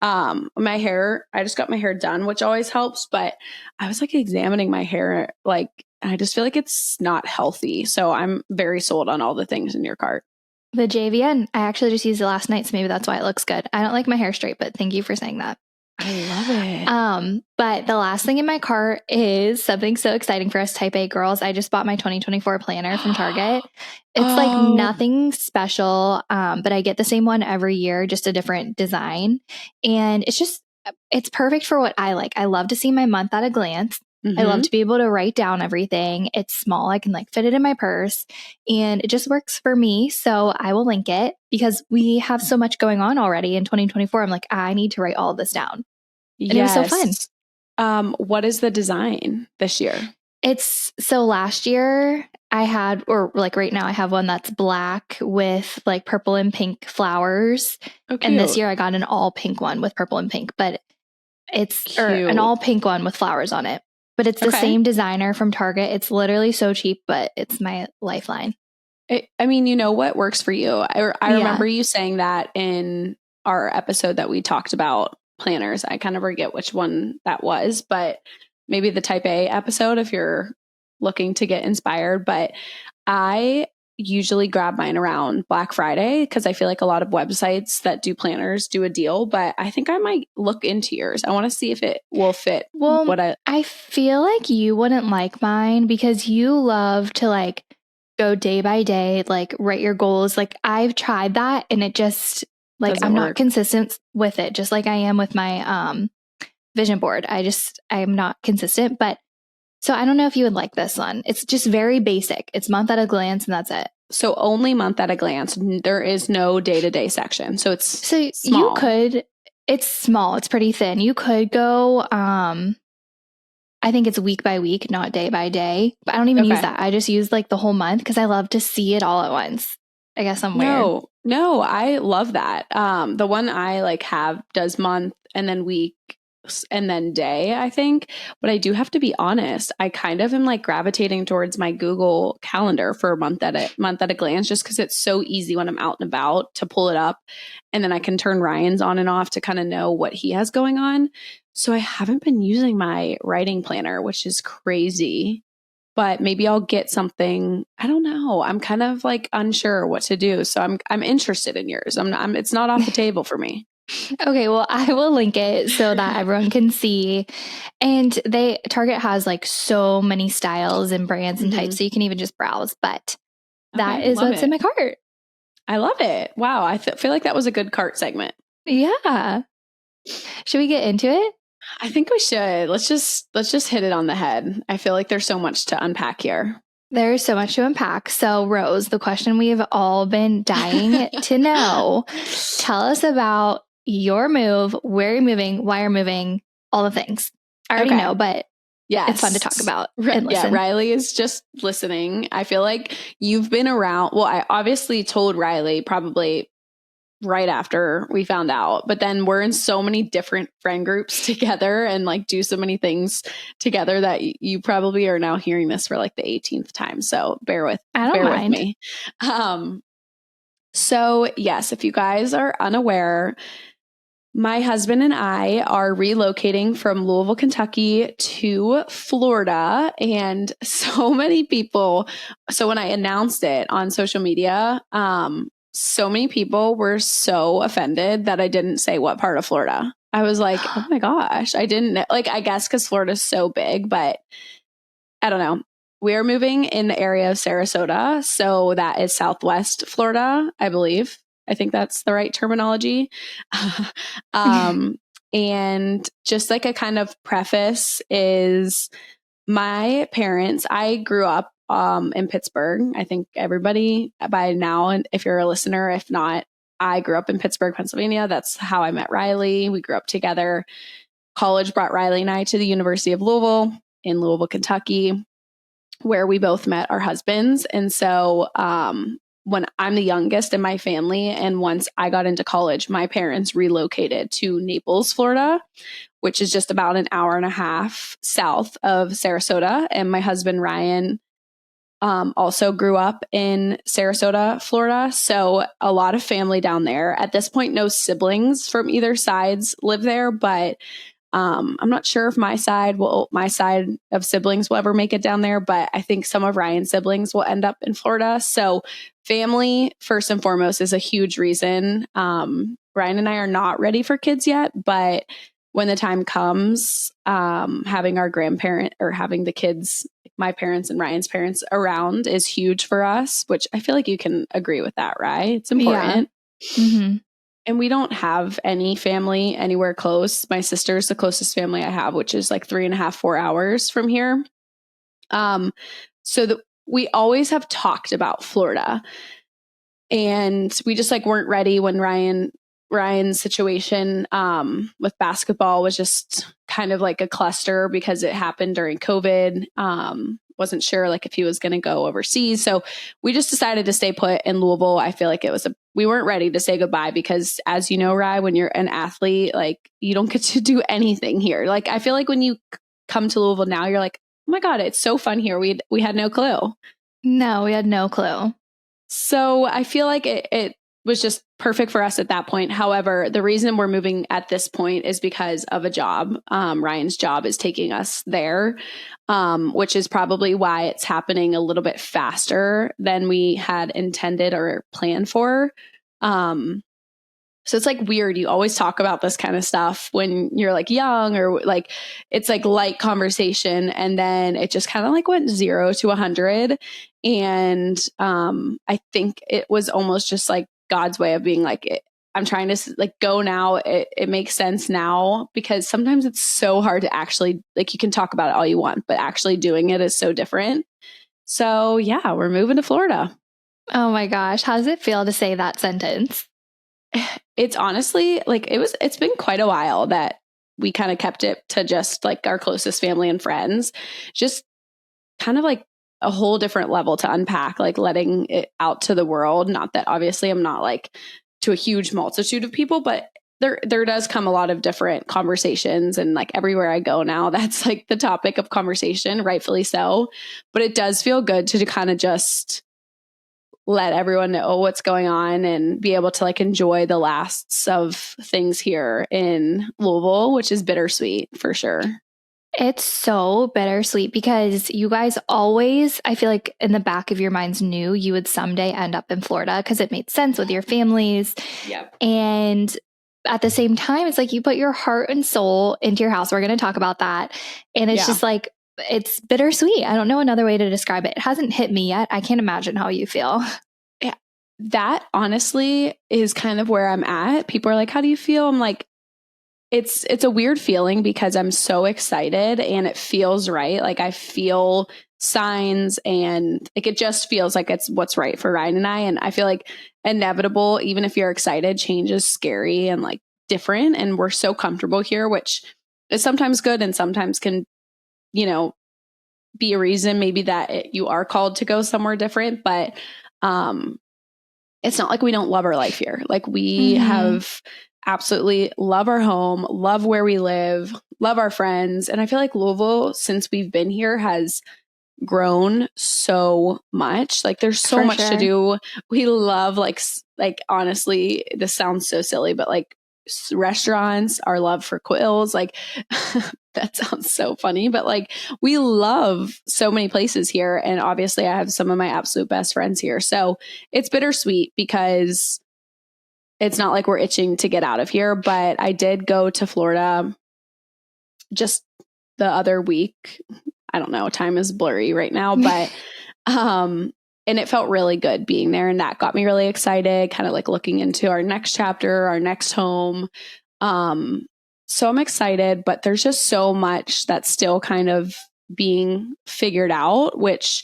Speaker 3: my hair, I just got my hair done, which always helps, but I was like examining my hair, like I just feel like it's not healthy. So I'm very sold on all the things in your cart.
Speaker 1: The JVN, I actually just used it last night, so maybe that's why it looks good. I don't like my hair straight, but thank you for saying that.
Speaker 3: I love
Speaker 1: it. But the last thing in my cart is something so exciting for us type A girls. I just bought my 2024 planner from Target. It's like nothing special, but I get the same one every year, just a different design. And it's perfect for what I like. I love to see my month at a glance. I love to be able to write down everything. It's small. I can like fit it in my purse and it just works for me. So I will link it because we have so much going on already in 2024. I'm like, I need to write all of this down. And it was so fun.
Speaker 3: What is the design this year?
Speaker 1: So last year I had, or like right now I have one that's black with like purple and pink flowers. And this year I got an all pink one with purple and pink, but it's an all pink one with flowers on it. But it's the same designer from Target. It's literally so cheap, but it's my lifeline.
Speaker 3: I mean, you know what works for you. I remember you saying that in our episode that we talked about planners. I kind of forget which one that was, but maybe the type A episode if you're looking to get inspired. But I usually grab mine around Black Friday because I feel like a lot of websites that do planners do a deal, but I think I might look into yours. I want to see if it will fit.
Speaker 1: Well, what I feel like you wouldn't like mine because you love to like go day by day, like write your goals. Like I've tried that and it just like I'm not consistent with it, just like I am with my vision board. I'm not consistent, but so I don't know if you would like this one. It's just very basic. It's month at a glance and that's it.
Speaker 3: So only month at a glance. There is no day-to-day section. So it's small.
Speaker 1: It's small. It's pretty thin. You could go, I think it's week by week, not day by day, but I don't even use that. I just use like the whole month because I love to see it all at once. I guess I'm weird.
Speaker 3: No, I love that. The one I like have does month and then week and then day, I think. But I do have to be honest, I kind of am like gravitating towards my Google Calendar for a month at a glance, just because it's so easy when I'm out and about to pull it up. And then I can turn Ryan's on and off to kind of know what he has going on. So I haven't been using my writing planner, which is crazy. but maybe I'll get something. I don't know. I'm kind of like unsure what to do. So I'm interested in yours. It's not off the table for me.
Speaker 1: Okay, well, I will link it so that everyone can see. And Target has like so many styles and brands and types, so you can even just browse. But that is what's in my cart.
Speaker 3: I love it. Wow. I feel like that was a good cart segment.
Speaker 1: Yeah. Should we get into it?
Speaker 3: I think we should. Let's just hit it on the head. I feel like there's so much to unpack here.
Speaker 1: There's so much to unpack. So, Rose, the question we've all been dying to know, tell us about your move, where you're moving, why you're moving, all the things. I already know, but it's fun to talk about and listen.
Speaker 3: Yeah, Riley is just listening. I feel like you've been around. Well, I obviously told Riley probably right after we found out, but then we're in so many different friend groups together and like do so many things together that you probably are now hearing this for like the 18th time. So bear with me. So yes, if you guys are unaware, my husband and I are relocating from Louisville, Kentucky to Florida. And so many people, so when I announced it on social media, so many people were so offended that I didn't say what part of Florida. I was like, oh my gosh, I didn't know. Like, I guess because Florida's so big, but I don't know. We're moving in the area of Sarasota. So that is Southwest Florida, I believe. I think that's the right terminology. And just like a kind of preface is my parents, I grew up in Pittsburgh. I think everybody by now, and if you're a listener, if not, I grew up in Pittsburgh, Pennsylvania. That's how I met Riley. We grew up together. College brought Riley and I to the University of Louisville in Louisville, Kentucky, where we both met our husbands. And so when I'm the youngest in my family, and once I got into college, my parents relocated to Naples, Florida, which is just about an hour and a half south of Sarasota. And my husband, Ryan, also grew up in Sarasota, Florida. So a lot of family down there. At this point, no siblings from either sides live there, but I'm not sure if my side of siblings will ever make it down there, but I think some of Ryan's siblings will end up in Florida. So family, first and foremost, is a huge reason. Ryan and I are not ready for kids yet, but when the time comes, having our grandparent or having the kids, my parents and Ryan's parents around is huge for us, which I feel like you can agree with that, right? It's important.
Speaker 1: Yeah. Mm-hmm.
Speaker 3: And we don't have any family anywhere close. My sister's the closest family I have, which is like 3.5, 4 hours from here. So we always have talked about Florida, and we just like weren't ready when Ryan's situation with basketball was just kind of like a cluster because it happened during COVID. Wasn't sure like if he was going to go overseas. So we just decided to stay put in Louisville. I feel like we weren't ready to say goodbye because, as you know, Rye, when you're an athlete, like you don't get to do anything here. Like I feel like when you come to Louisville now, you're like, oh my God, it's so fun here. We had no clue.
Speaker 1: No, we had no clue.
Speaker 3: So I feel like it was just perfect for us at that point. However, the reason we're moving at this point is because of a job. Ryan's job is taking us there, which is probably why it's happening a little bit faster than we had intended or planned for. So it's like weird. You always talk about this kind of stuff when you're like young or like it's like light conversation. And then it just kind of like went 0 to 100. And I think it was almost just like God's way of being like, I'm trying to like go now. It makes sense now because sometimes it's so hard to actually like you can talk about it all you want, but actually doing it is so different. So yeah, we're moving to Florida.
Speaker 1: Oh my gosh. How does it feel to say that sentence?
Speaker 3: It's honestly like it's been quite a while that we kind of kept it to just like our closest family and friends, just kind of like a whole different level to unpack, like letting it out to the world. Not that obviously I'm not like to a huge multitude of people, but there does come a lot of different conversations, and like everywhere I go now, that's like the topic of conversation, rightfully so. But it does feel good to kind of just let everyone know what's going on and be able to like enjoy the lasts of things here in Louisville, which is bittersweet for sure.
Speaker 1: It's so bittersweet because you guys always, I feel like in the back of your minds knew you would someday end up in Florida because it made sense with your families.
Speaker 3: Yep.
Speaker 1: And at the same time, it's like you put your heart and soul into your house. We're going to talk about that. And it's just like, it's bittersweet. I don't know another way to describe it. It hasn't hit me yet. I can't imagine how you feel.
Speaker 3: Yeah. That honestly is kind of where I'm at. People are like, how do you feel? I'm like, it's a weird feeling because I'm so excited and it feels right. Like I feel signs and like it just feels like it's what's right for Ryan and I. And I feel like inevitable, even if you're excited, change is scary and like different. And we're so comfortable here, which is sometimes good and sometimes can, you know, be a reason maybe that you are called to go somewhere different. But it's not like we don't love our life here. Like we have absolutely love our home, love where we live, love our friends. And I feel like Louisville, since we've been here, has grown so much. Like there's so much to do. We love like honestly, this sounds so silly, but like restaurants, our love for quills, like that sounds so funny, but like we love so many places here. And obviously I have some of my absolute best friends here. So it's bittersweet because it's not like we're itching to get out of here, but I did go to Florida just the other week. I don't know, time is blurry right now, but and it felt really good being there, and that got me really excited, kind of like looking into our next chapter, our next home. So I'm excited, but there's just so much that's still kind of being figured out, which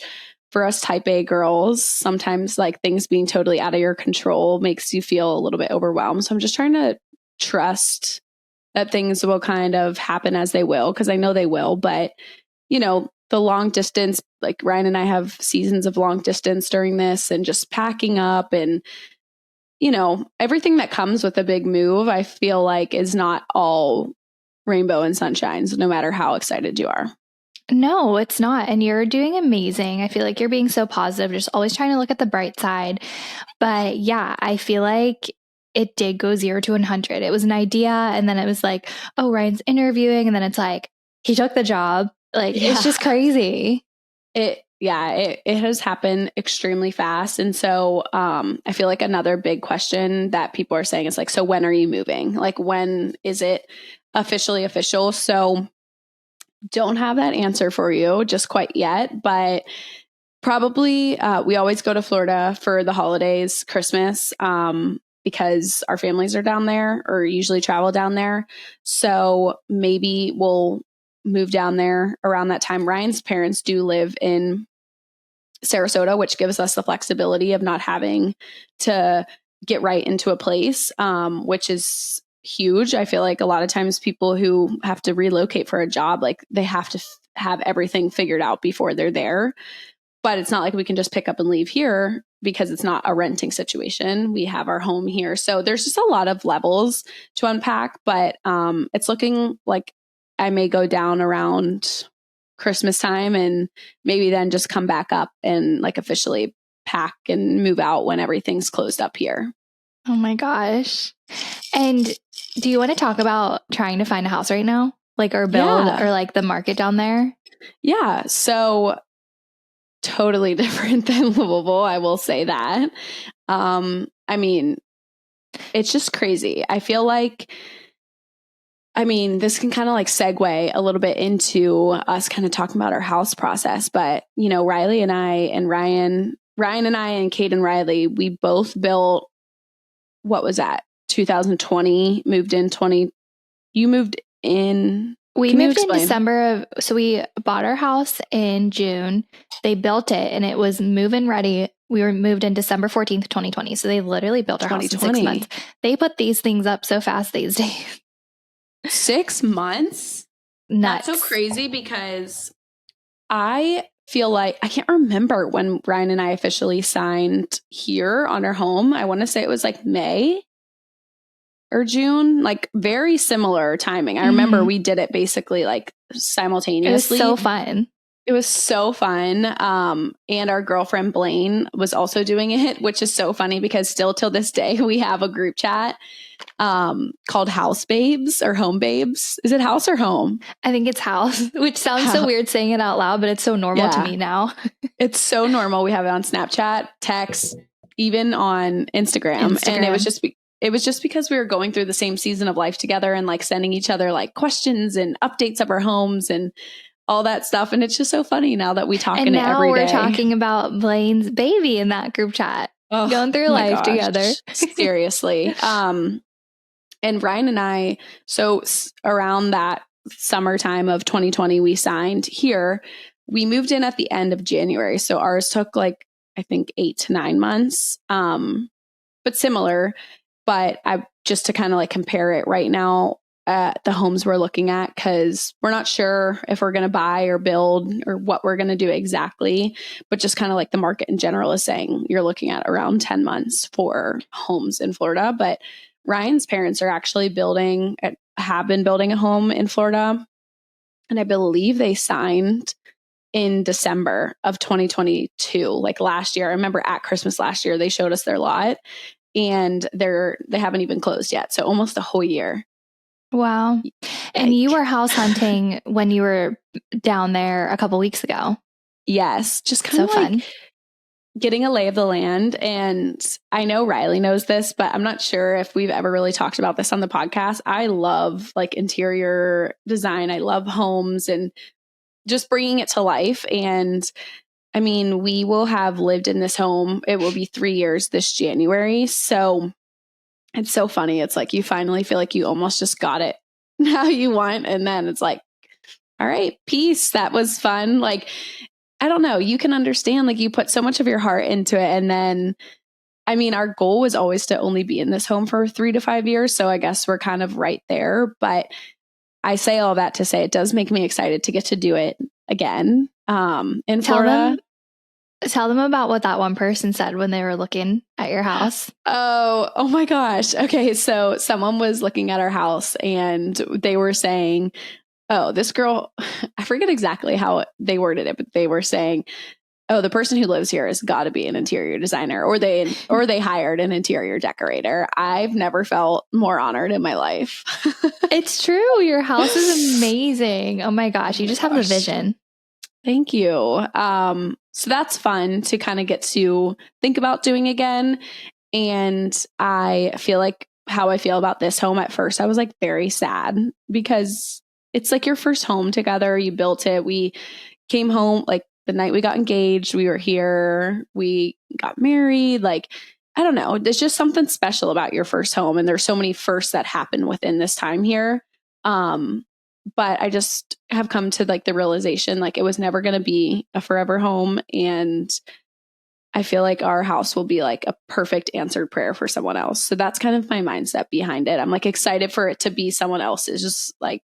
Speaker 3: for us type A girls, sometimes like things being totally out of your control makes you feel a little bit overwhelmed. So I'm just trying to trust that things will kind of happen as they will, because I know they will. But, you know, the long distance, like Ryan and I have seasons of long distance during this and just packing up and, you know, everything that comes with a big move, I feel like is not all rainbow and sunshines, no matter how excited you are.
Speaker 1: No, it's not. And you're doing amazing. I feel like you're being so positive, just always trying to look at the bright side. But yeah, I feel like it did go 0 to 100. It was an idea. And then it was like, oh, Ryan's interviewing. And then it's like, he took the job. Like, it's just crazy.
Speaker 3: It has happened extremely fast. And so I feel like another big question that people are saying is like, so when are you moving? Like, when is it officially official? So don't have that answer for you just quite yet, but probably we always go to Florida for the holidays, Christmas, because our families are down there or usually travel down there. So maybe we'll move down there around that time. Ryan's parents do live in Sarasota, which gives us the flexibility of not having to get right into a place, which is huge. I feel like a lot of times people who have to relocate for a job, like they have to have everything figured out before they're there. But it's not like we can just pick up and leave here because it's not a renting situation. We have our home here. So there's just a lot of levels to unpack, but it's looking like I may go down around Christmas time and maybe then just come back up and like officially pack and move out when everything's closed up here.
Speaker 1: Oh my gosh. And do you want to talk about trying to find a house right now? Like, or build or like the market down there?
Speaker 3: Yeah. So totally different than Louisville, I will say that. I mean, it's just crazy. I feel like, this can kind of like segue a little bit into us kind of talking about our house process. But, you know, Riley and I and Ryan and I and Kate and Riley, we both built, what was that? 2020, moved in 20. You moved in.
Speaker 1: We moved in December so we bought our house in June. They built it and it was move-in ready. We were moved in December 14th, 2020. So they literally built our house in 6 months. They put these things up so fast these days.
Speaker 3: 6 months?
Speaker 1: Nuts.
Speaker 3: That's so crazy because I feel like I can't remember when Ryan and I officially signed here on our home. I want to say it was like May or June, like very similar timing. I remember we did it basically like simultaneously.
Speaker 1: It was so fun.
Speaker 3: It was so fun. And our girlfriend Blaine was also doing it, which is so funny because still till this day, we have a group chat called House Babes or Home Babes. Is it house or home?
Speaker 1: I think it's house, which sounds so weird saying it out loud, but it's so normal to me now.
Speaker 3: It's so normal. We have it on Snapchat, text, even on Instagram. And it was just because we were going through the same season of life together and like sending each other like questions and updates of our homes and all that stuff. And it's just so funny now that we talk in it every day.
Speaker 1: And now we're talking about Blaine's baby in that group chat, going through life together.
Speaker 3: Seriously. And Ryan and I, so around that summertime of 2020, we signed here. We moved in at the end of January. So ours took like, I think 8 to 9 months, but similar. But just to kind of like compare it right now, the homes we're looking at, because we're not sure if we're going to buy or build or what we're going to do exactly, but just kind of like the market in general is saying you're looking at around 10 months for homes in Florida. But Ryan's parents are actually have been building a home in Florida. And I believe they signed in December of 2022, like last year. I remember at Christmas last year, they showed us their lot and they haven't even closed yet. So almost a whole year.
Speaker 1: Wow. And you were house hunting when you were down there a couple weeks ago.
Speaker 3: Yes. Just kind of like fun. Getting a lay of the land. And I know Riley knows this, but I'm not sure if we've ever really talked about this on the podcast. I love like interior design. I love homes and just bringing it to life. And I mean, we will have lived in this home. It will be 3 years this January. So it's so funny. It's like you finally feel like you almost just got it how you want. And then it's like, all right, peace. That was fun. Like, I don't know. You can understand, like you put so much of your heart into it. And then, I mean, our goal was always to only be in this home for 3 to 5 years. So I guess we're kind of right there. But I say all that to say it does make me excited to get to do it again in Florida.
Speaker 1: Tell them about what that one person said when they were looking at your house.
Speaker 3: Oh my gosh. Okay. So someone was looking at our house and they were saying, oh, this girl, I forget exactly how they worded it, but they were saying, oh, the person who lives here has got to be an interior designer, or they hired an interior decorator. I've never felt more honored in my life.
Speaker 1: It's true. Your house is amazing. Oh my gosh. You just have the vision.
Speaker 3: Thank you. So that's fun to kind of get to think about doing again. And I feel like how I feel about this home at first, I was like very sad because it's like your first home together. You built it. We came home like the night we got engaged. We were here. We got married. Like, I don't know. There's just something special about your first home. And there's so many firsts that happen within this time here. But I just have come to like the realization, like it was never going to be a forever home. And I feel like our house will be like a perfect answered prayer for someone else. So that's kind of my mindset behind it. I'm like excited for it to be someone else's just like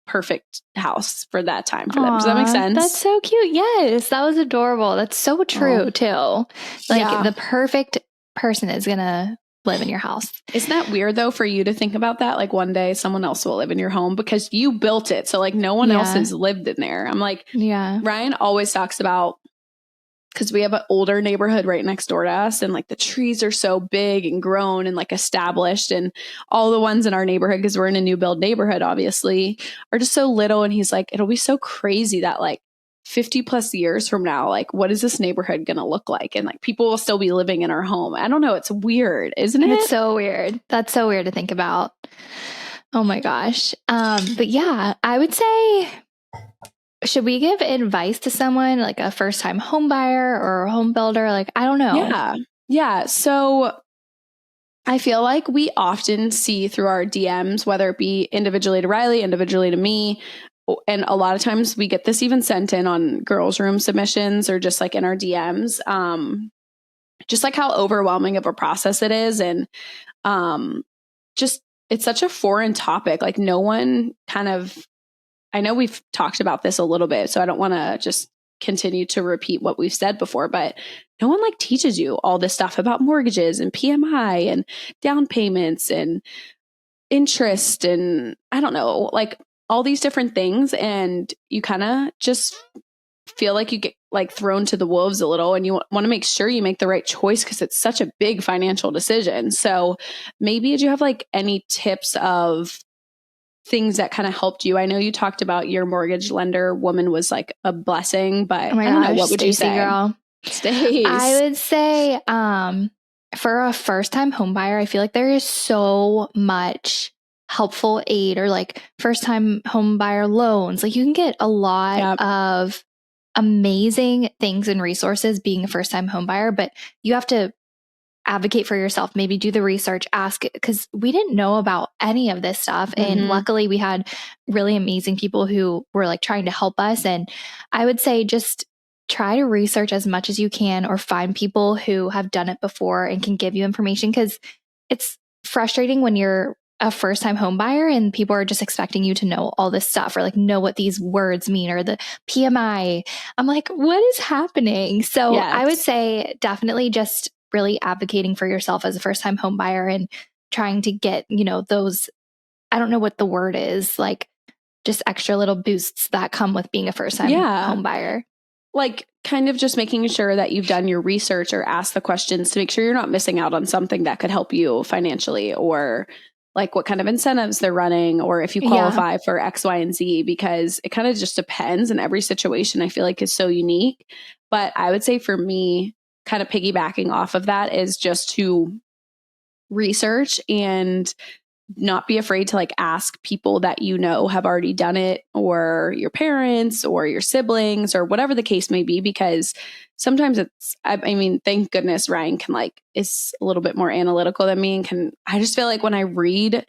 Speaker 3: perfect house for that time for them. Does that make sense?
Speaker 1: That's so cute. Yes. That was adorable. That's so true too. Like the perfect person is going to live in your house.
Speaker 3: Isn't that weird though for you to think about that? Like one day someone else will live in your home because you built it. So like no one else has lived in there. I'm like, Ryan always talks about, because we have an older neighborhood right next door to us and like the trees are so big and grown and like established, and all the ones in our neighborhood, because we're in a new build neighborhood obviously, are just so little. And he's like, it'll be so crazy that like 50 plus years from now, like what is this neighborhood going to look like? And like people will still be living in our home. I don't know. It's weird, isn't it?
Speaker 1: It's so weird. That's so weird to think about. Oh my gosh. But yeah, I would say, should we give advice to someone like a first time home buyer or a home builder? Like, I don't know.
Speaker 3: Yeah. So I feel like we often see through our DMs, whether it be individually to Riley, individually to me, and a lot of times we get this even sent in on girls' room submissions or just like in our DMs, just like how overwhelming of a process it is. And just, it's such a foreign topic. Like no one I know we've talked about this a little bit, so I don't want to just continue to repeat what we've said before, but no one like teaches you all this stuff about mortgages and PMI and down payments and interest and I don't know, like all these different things. And you kind of just feel like you get like thrown to the wolves a little, and you want to make sure you make the right choice because it's such a big financial decision. So maybe do you have like any tips of things that kind of helped you? I know you talked about your mortgage lender woman was like a blessing, but
Speaker 1: Oh my
Speaker 3: I don't
Speaker 1: gosh,
Speaker 3: know. What would you
Speaker 1: Stacey
Speaker 3: say?
Speaker 1: girl.
Speaker 3: Stace.
Speaker 1: I would say for a first-time home buyer, I feel like there is so much helpful aid, or like first-time home buyer loans. Like you can get a lot of amazing things and resources being a first-time home buyer, but you have to advocate for yourself, maybe do the research, ask, because we didn't know about any of this stuff. And luckily we had really amazing people who were like trying to help us. And I would say just try to research as much as you can, or find people who have done it before and can give you information, because it's frustrating when you're a first time home buyer and people are just expecting you to know all this stuff, or like know what these words mean, or the PMI. I'm like, what is happening? So I would say definitely just really advocating for yourself as a first time home buyer and trying to get, those, I don't know what the word is, like just extra little boosts that come with being a first time home buyer.
Speaker 3: Like kind of just making sure that you've done your research or asked the questions to make sure you're not missing out on something that could help you financially, or like what kind of incentives they're running, or if you qualify for X, Y, and Z, because it kind of just depends, and every situation I feel like is so unique. But I would say for me, kind of piggybacking off of that, is just to research and not be afraid to like ask people that have already done it, or your parents or your siblings or whatever the case may be, because sometimes I mean, thank goodness Ryan is a little bit more analytical than me, and I just feel like when I read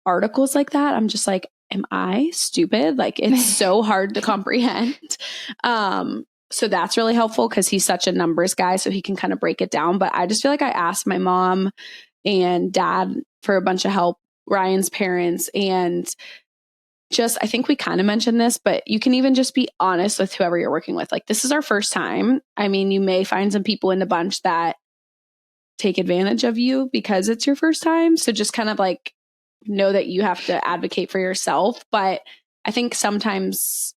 Speaker 3: articles like that, I'm just like, am I stupid? Like it's so hard to comprehend. So that's really helpful because he's such a numbers guy, so he can kind of break it down. But I just feel like I asked my mom and dad for a bunch of help, Ryan's parents, and just, I think we kind of mentioned this, but you can even just be honest with whoever you're working with. Like, this is our first time. I mean, you may find some people in the bunch that take advantage of you because it's your first time. So just kind of like know that you have to advocate for yourself. But I think sometimes,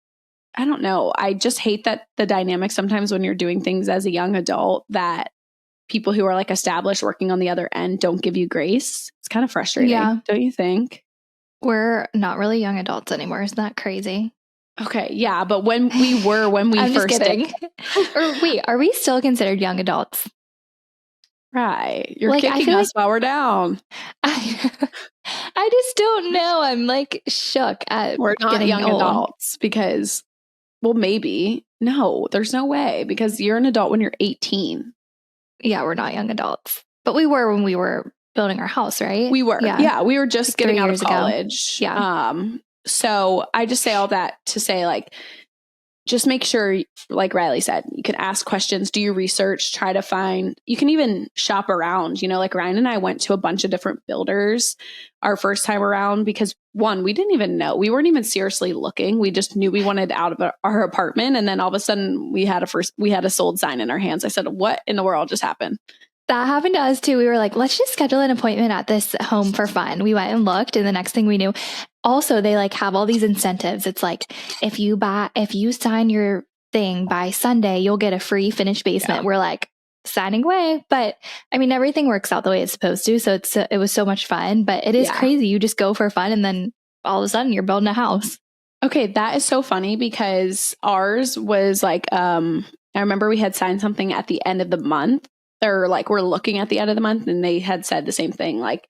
Speaker 3: I don't know, I just hate that the dynamic sometimes when you're doing things as a young adult, that people who are like established working on the other end don't give you grace. It's kind of frustrating, don't you think?
Speaker 1: We're not really young adults anymore. Isn't that crazy?
Speaker 3: Okay, yeah, but when we
Speaker 1: I'm
Speaker 3: first
Speaker 1: just kidding. Or wait, are we still considered young adults?
Speaker 3: Right. You're like, kicking us while we're down.
Speaker 1: I just don't know. I'm like shook at
Speaker 3: we're not
Speaker 1: getting
Speaker 3: young
Speaker 1: old.
Speaker 3: Adults because, well, maybe. No, there's no way, because you're an adult when you're 18.
Speaker 1: Yeah, we're not young adults. But we were when we were building our house, right?
Speaker 3: We were. Yeah, we were just getting out of college.
Speaker 1: Ago. Yeah.
Speaker 3: So I just say all that to say, like, just make sure, like Riley said, you can ask questions, do your research, try to find, you can even shop around, like Ryan and I went to a bunch of different builders our first time around, because one, we didn't even know, we weren't even seriously looking. We just knew we wanted out of our apartment. And then all of a sudden we had a sold sign in our hands. I said, what in the world just happened?
Speaker 1: That happened to us too. We were like, let's just schedule an appointment at this home for fun. We went and looked, and the next thing we knew, also they like have all these incentives. It's like, if you sign your thing by Sunday, you'll get a free finished basement. Yeah. We're like, signing away. But I mean, everything works out the way it's supposed to. So it was so much fun, but it is crazy. You just go for fun, and then all of a sudden you're building a house.
Speaker 3: Okay. That is so funny, because ours was like, I remember we had signed something at the end of the month. Or like, we're looking at the end of the month, and they had said the same thing. Like,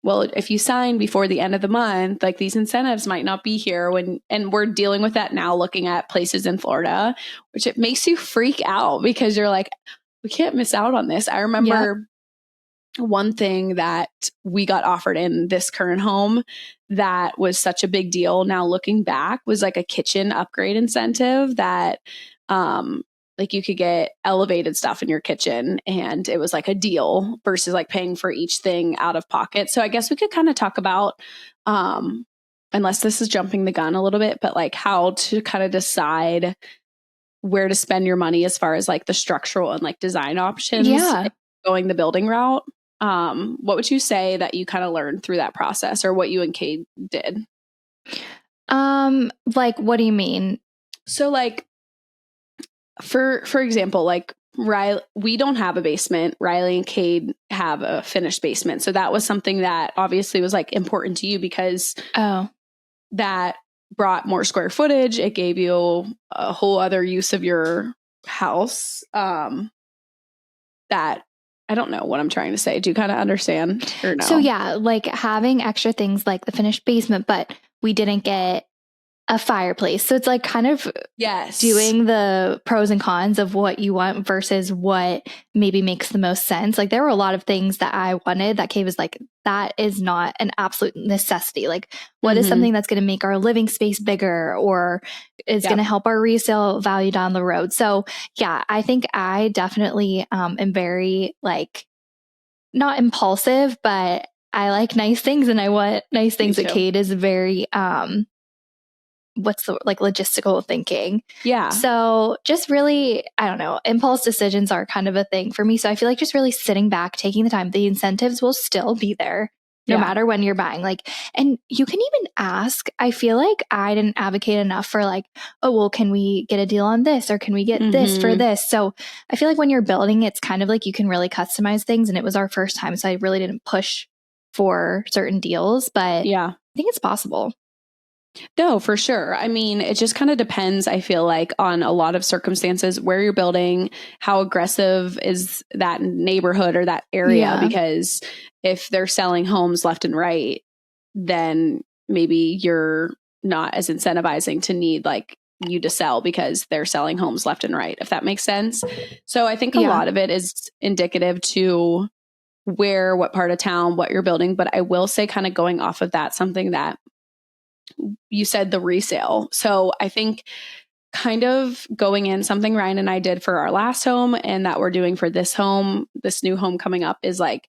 Speaker 3: well, if you sign before the end of the month, like these incentives might not be here and we're dealing with that now, looking at places in Florida, which it makes you freak out, because you're like, we can't miss out on this. I remember one thing that we got offered in this current home that was such a big deal. Now looking back, was like a kitchen upgrade incentive that, like you could get elevated stuff in your kitchen, and it was like a deal versus like paying for each thing out of pocket. So I guess we could kind of talk about, unless this is jumping the gun a little bit, but like how to kind of decide where to spend your money as far as like the structural and like design options.
Speaker 1: Yeah.
Speaker 3: Going the building route. What would you say that you kind of learned through that process, or what you and Kate did?
Speaker 1: Like, what do you mean?
Speaker 3: So like, for example, like Riley, we don't have a basement. Riley and Cade have a finished basement. So that was something that obviously was like important to you because that brought more square footage. It gave you a whole other use of your house. That I don't know what I'm trying to say. Do you kind of understand or no?
Speaker 1: So yeah, like having extra things like the finished basement, but we didn't get a fireplace. So it's like kind of doing the pros and cons of what you want versus what maybe makes the most sense. Like there were a lot of things that I wanted that Kate was like, that is not an absolute necessity. Like what is something that's going to make our living space bigger or is going to help our resale value down the road. So yeah, I think I definitely am very like not impulsive, but I like nice things and I want nice things. That Kate is very what's the like logistical thinking.
Speaker 3: Yeah.
Speaker 1: So just really, I don't know, impulse decisions are kind of a thing for me. So I feel like just really sitting back, taking the time, the incentives will still be there no matter when you're buying. Like, and you can even ask, I feel like I didn't advocate enough for like, oh, well, can we get a deal on this? Or can we get this for this? So I feel like when you're building, it's kind of like you can really customize things. And it was our first time. So I really didn't push for certain deals, but I think it's possible.
Speaker 3: No, for sure. I mean, it just kind of depends, I feel like, on a lot of circumstances, where you're building, how aggressive is that neighborhood or that area. Because if they're selling homes left and right, then maybe you're not as incentivizing to need like you to sell because they're selling homes left and right, if that makes sense. So I think a lot of it is indicative to what part of town, what you're building. But I will say, kind of going off of that, something that you said, the resale. So I think kind of going in, something Ryan and I did for our last home and that we're doing for this home, this new home coming up, is like,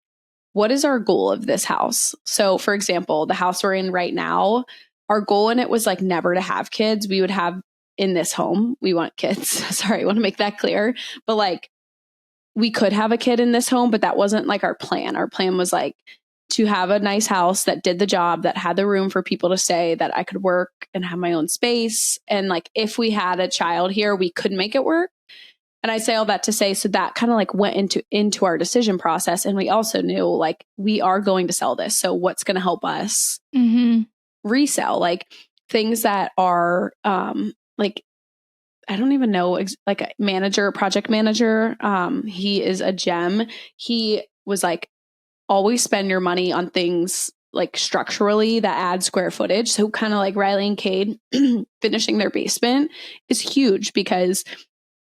Speaker 3: what is our goal of this house? So for example, the house we're in right now, our goal in it was like never to have kids. We would have in this home, we want kids. Sorry, I want to make that clear. But like we could have a kid in this home, but that wasn't like our plan. Our plan was like to have a nice house that did the job, that had the room for people to stay, that I could work and have my own space. And like, if we had a child here, we could make it work. And I say all that to say, so that kind of like went into our decision process. And we also knew like, we are going to sell this. So what's going to help us resell? Like things that are like, I don't even know, like a manager, project manager. He is a gem. He was like, always spend your money on things like structurally that add square footage. So kind of like Riley and Cade finishing their basement is huge because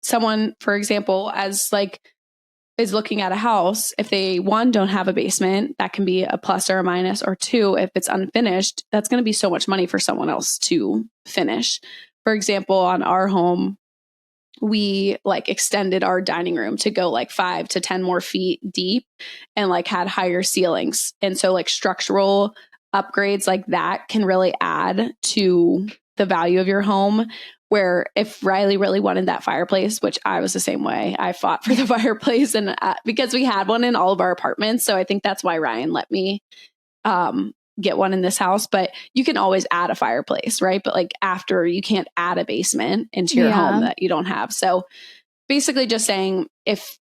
Speaker 3: someone, for example, as like is looking at a house, if they one, don't have a basement, that can be a plus or a minus, or two, if it's unfinished, that's going to be so much money for someone else to finish. For example, on our home, we like extended our dining room to go like 5 to 10 more feet deep and like had higher ceilings. And so like structural upgrades like that can really add to the value of your home. Where if Riley really wanted that fireplace, which I was the same way, I fought for the fireplace and because we had one in all of our apartments. So I think that's why Ryan let me get one in this house, but you can always add a fireplace, right? But like after, you can't add a basement into your home that you don't have. So basically just saying, if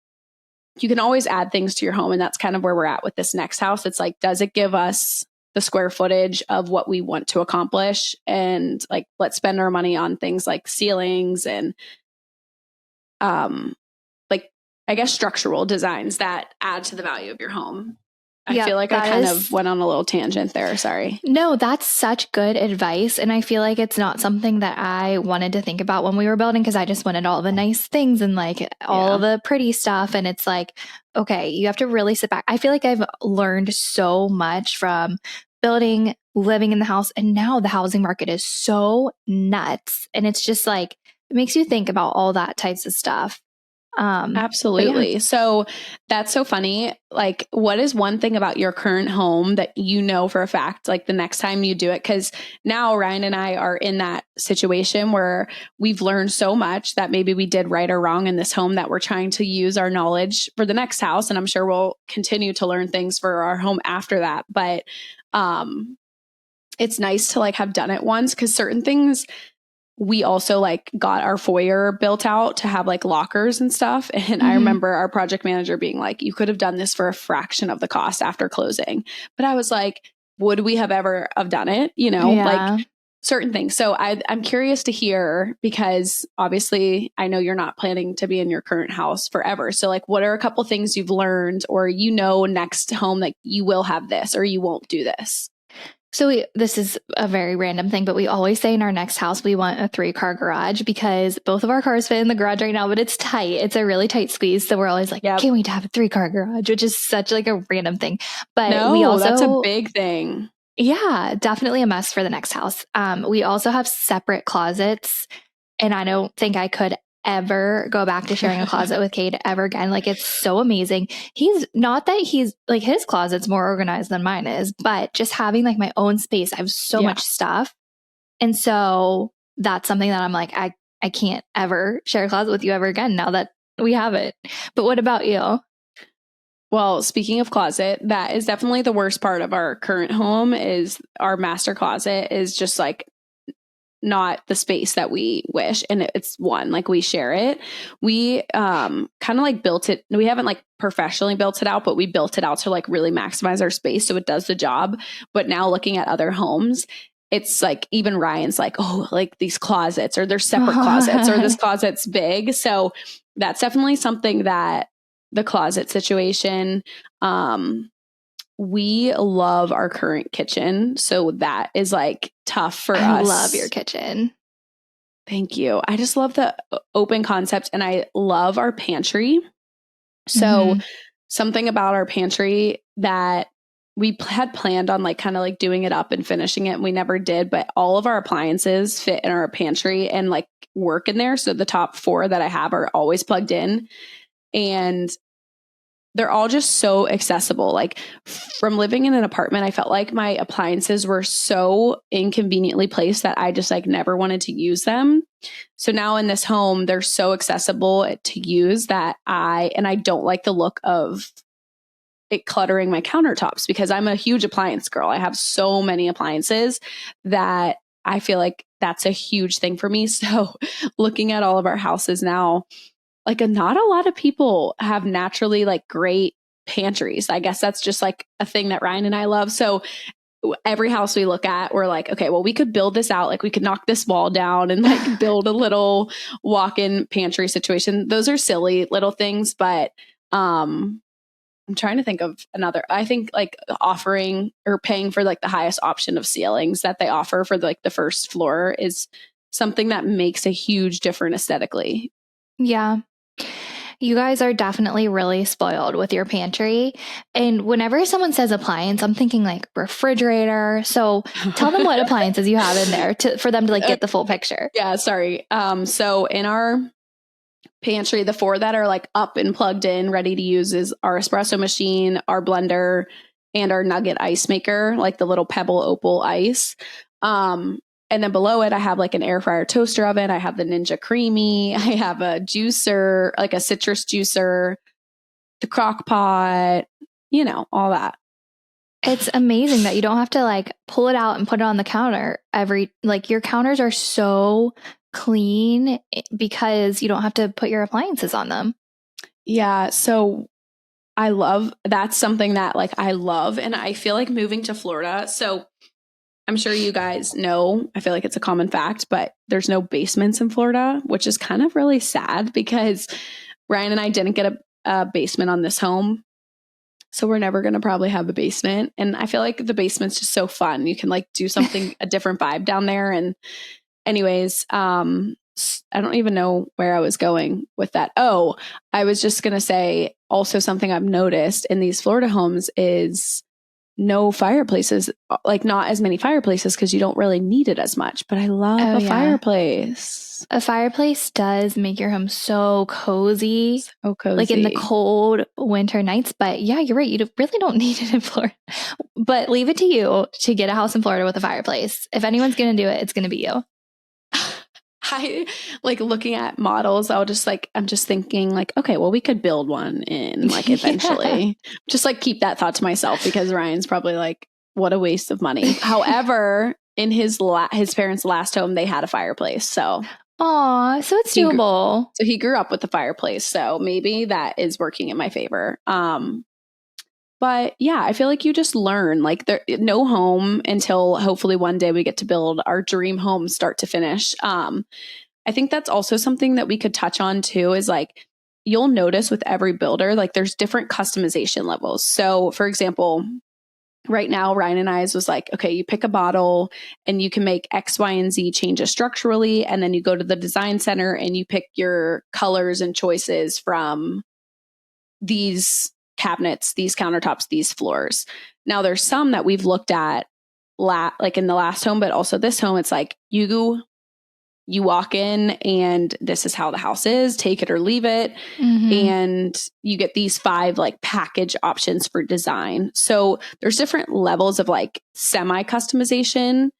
Speaker 3: you can always add things to your home, and that's kind of where we're at with this next house. It's like, does it give us the square footage of what we want to accomplish? And like, let's spend our money on things like ceilings and like, I guess, structural designs that add to the value of your home. I feel like I kind of went on a little tangent there. Sorry.
Speaker 1: No, that's such good advice. And I feel like it's not something that I wanted to think about when we were building, because I just wanted all the nice things and like all the pretty stuff. And it's like, okay, you have to really sit back. I feel like I've learned so much from building, living in the house. And now the housing market is so nuts. And it's just like, it makes you think about all that types of stuff.
Speaker 3: Absolutely. So that's so funny. Like, what is one thing about your current home that you know for a fact, like the next time you do it? Because now Ryan and I are in that situation where we've learned so much that maybe we did right or wrong in this home, that we're trying to use our knowledge for the next house. And I'm sure we'll continue to learn things for our home after that. But it's nice to like have done it once, because certain things, we also like got our foyer built out to have like lockers and stuff. And I remember our project manager being like, you could have done this for a fraction of the cost after closing. But I was like, would we have ever have done it? You know, like certain things. So I'm curious to hear, because obviously I know you're not planning to be in your current house forever. So like, what are a couple things you've learned, or next home that you will have this or you won't do this?
Speaker 1: So this is a very random thing, but we always say in our next house, we want a 3-car garage because both of our cars fit in the garage right now, but it's tight. It's a really tight squeeze. So we're always like, can't wait to have a 3-car garage, which is such like a random thing. But we also,
Speaker 3: that's a big thing.
Speaker 1: Yeah, definitely a must for the next house. We also have separate closets, and I don't think I could ever go back to sharing a closet with Cade ever again. Like, it's so amazing. He's not that he's like, his closet's more organized than mine is, but just having like my own space, I have so much stuff. And so that's something that I'm like, I can't ever share a closet with you ever again now that we have it. But what about you?
Speaker 3: Well, speaking of closet, that is definitely the worst part of our current home. Is our master closet is just like not the space that we wish. And it's one, like we share it. We kind of like built it. We haven't like professionally built it out, but we built it out to like really maximize our space. So it does the job. But now looking at other homes, it's like, even Ryan's like, oh, like these closets, or they're separate closets, or this closet's big. So that's definitely something that the closet situation, we love our current kitchen. So that is like tough for us.
Speaker 1: I love your kitchen.
Speaker 3: Thank you. I just love the open concept, and I love our pantry. So something about our pantry that we had planned on like kind of like doing it up and finishing it, and we never did, but all of our appliances fit in our pantry and like work in there. So the top 4 that I have are always plugged in, and they're all just so accessible. Like, from living in an apartment, I felt like my appliances were so inconveniently placed that I just like never wanted to use them. So now in this home, they're so accessible to use that I don't like the look of it cluttering my countertops, because I'm a huge appliance girl. I have so many appliances that I feel like that's a huge thing for me. So looking at all of our houses now, like not a lot of people have naturally like great pantries. I guess that's just like a thing that Ryan and I love. So every house we look at, we're like, okay, well, we could build this out. Like, we could knock this wall down and like build a little walk-in pantry situation. Those are silly little things, but I'm trying to think of another. I think like offering or paying for like the highest option of ceilings that they offer for like the first floor is something that makes a huge difference aesthetically.
Speaker 1: Yeah. You guys are definitely really spoiled with your pantry. And whenever someone says appliance, I'm thinking like refrigerator. So tell them what appliances you have in there for them to like get the full picture.
Speaker 3: Yeah, sorry. So in our pantry, the 4 that are like up and plugged in, ready to use, is our espresso machine, our blender, and our nugget ice maker, like the little Pebble Opal ice. And then below it, I have like an air fryer toaster oven. I have the Ninja Creamy. I have a juicer, like a citrus juicer, the crock pot, all that.
Speaker 1: It's amazing that you don't have to like pull it out and put it on the counter like your counters are so clean because you don't have to put your appliances on them.
Speaker 3: Yeah. So that's something that like I love. And I feel like moving to Florida. So I'm sure you guys know, I feel like it's a common fact, but there's no basements in Florida, which is kind of really sad because Ryan and I didn't get a basement on this home. So we're never going to probably have a basement. And I feel like the basement's just so fun. You can like do something, a different vibe down there. And anyways, I don't even know where I was going with that. Oh, I was just going to say also something I've noticed in these Florida homes is no fireplaces, like not as many fireplaces because you don't really need it as much. But I love fireplace.
Speaker 1: A fireplace does make your home so cozy.
Speaker 3: So cozy.
Speaker 1: Like in the cold winter nights. But yeah, you're right. You really don't need it in Florida. But leave it to you to get a house in Florida with a fireplace. If anyone's going to do it, it's going to be you.
Speaker 3: I like looking at models. I'm just thinking like, okay, well, we could build one in like eventually. Just like keep that thought to myself because Ryan's probably like, what a waste of money. However, in his parents' last home, they had a fireplace. So,
Speaker 1: so it's doable.
Speaker 3: So he grew up with the fireplace. So maybe that is working in my favor. But yeah, I feel like you just learn, like no home until hopefully one day we get to build our dream home start to finish. I think that's also something that we could touch on too, is like, you'll notice with every builder, like there's different customization levels. So for example, right now, Ryan and I's was like, okay, you pick a bottle and you can make X, Y, and Z changes structurally. And then you go to the design center and you pick your colors and choices from these cabinets, these countertops, these floors. Now there's some that we've looked at like in the last home, but also this home, it's like you walk in and this is how the house is, take it or leave it.
Speaker 1: Mm-hmm.
Speaker 3: And you get these 5 like package options for design. So there's different levels of like semi customization.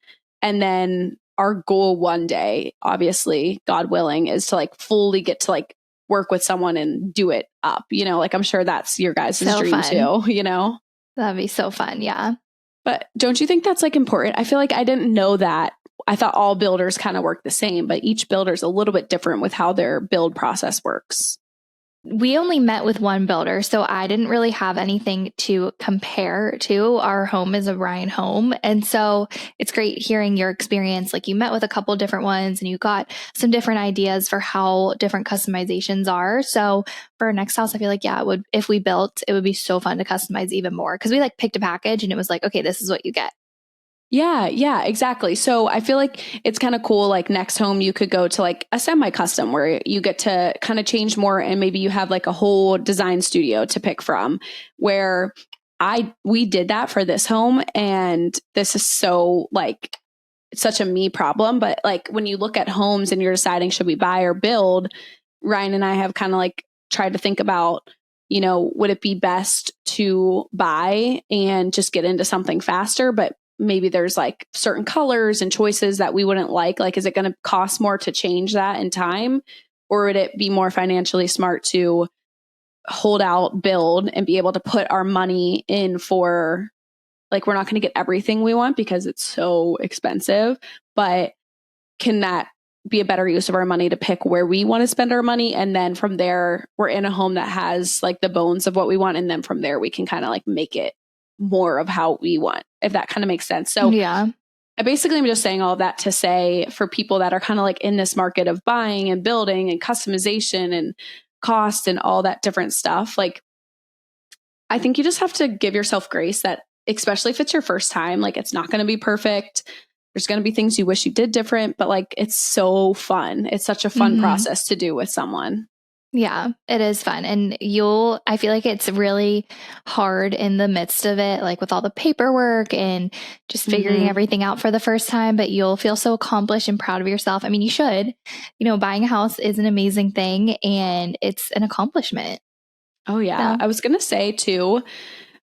Speaker 3: And then our goal one day, obviously, God willing, is to like fully get to like work with someone and do it up, like I'm sure that's your guys' dream too,
Speaker 1: That'd be so fun. Yeah.
Speaker 3: But don't you think that's like important? I feel like I didn't know that. I thought all builders kind of work the same, but each builder is a little bit different with how their build process works.
Speaker 1: We only met with one builder, so I didn't really have anything to compare to. Our home is a Ryan home. And so it's great hearing your experience. Like you met with a couple of different ones and you got some different ideas for how different customizations are. So for our next house, I feel like, if we built, it would be so fun to customize even more because we like picked a package and it was like, okay, this is what you get.
Speaker 3: Yeah, exactly. So I feel like it's kind of cool. Like next home, you could go to like a semi-custom where you get to kind of change more. And maybe you have like a whole design studio to pick from, where we did that for this home. And this is so like, it's such a me problem. But like when you look at homes and you're deciding, should we buy or build? Ryan and I have kind of like tried to think about, would it be best to buy and just get into something faster? But maybe there's like certain colors and choices that we wouldn't like. Like, is it going to cost more to change that in time? Or would it be more financially smart to hold out, build, and be able to put our money in for, like, we're not going to get everything we want because it's so expensive, but can that be a better use of our money to pick where we want to spend our money? And then from there, we're in a home that has like the bones of what we want. And then from there, we can kind of like make it more of how we want, if that kind of makes sense. So
Speaker 1: yeah,
Speaker 3: I basically am just saying all of that to say, for people that are kind of like in this market of buying and building and customization and cost and all that different stuff, like I think you just have to give yourself grace that, especially if it's your first time, like it's not going to be perfect. There's going to be things you wish you did different, but like it's so fun. It's such a fun process to do with someone.
Speaker 1: Yeah, it is fun. And I feel like it's really hard in the midst of it, like with all the paperwork and just figuring everything out for the first time, but you'll feel so accomplished and proud of yourself. I mean, you should, buying a house is an amazing thing and it's an accomplishment.
Speaker 3: Oh yeah. I was going to say too,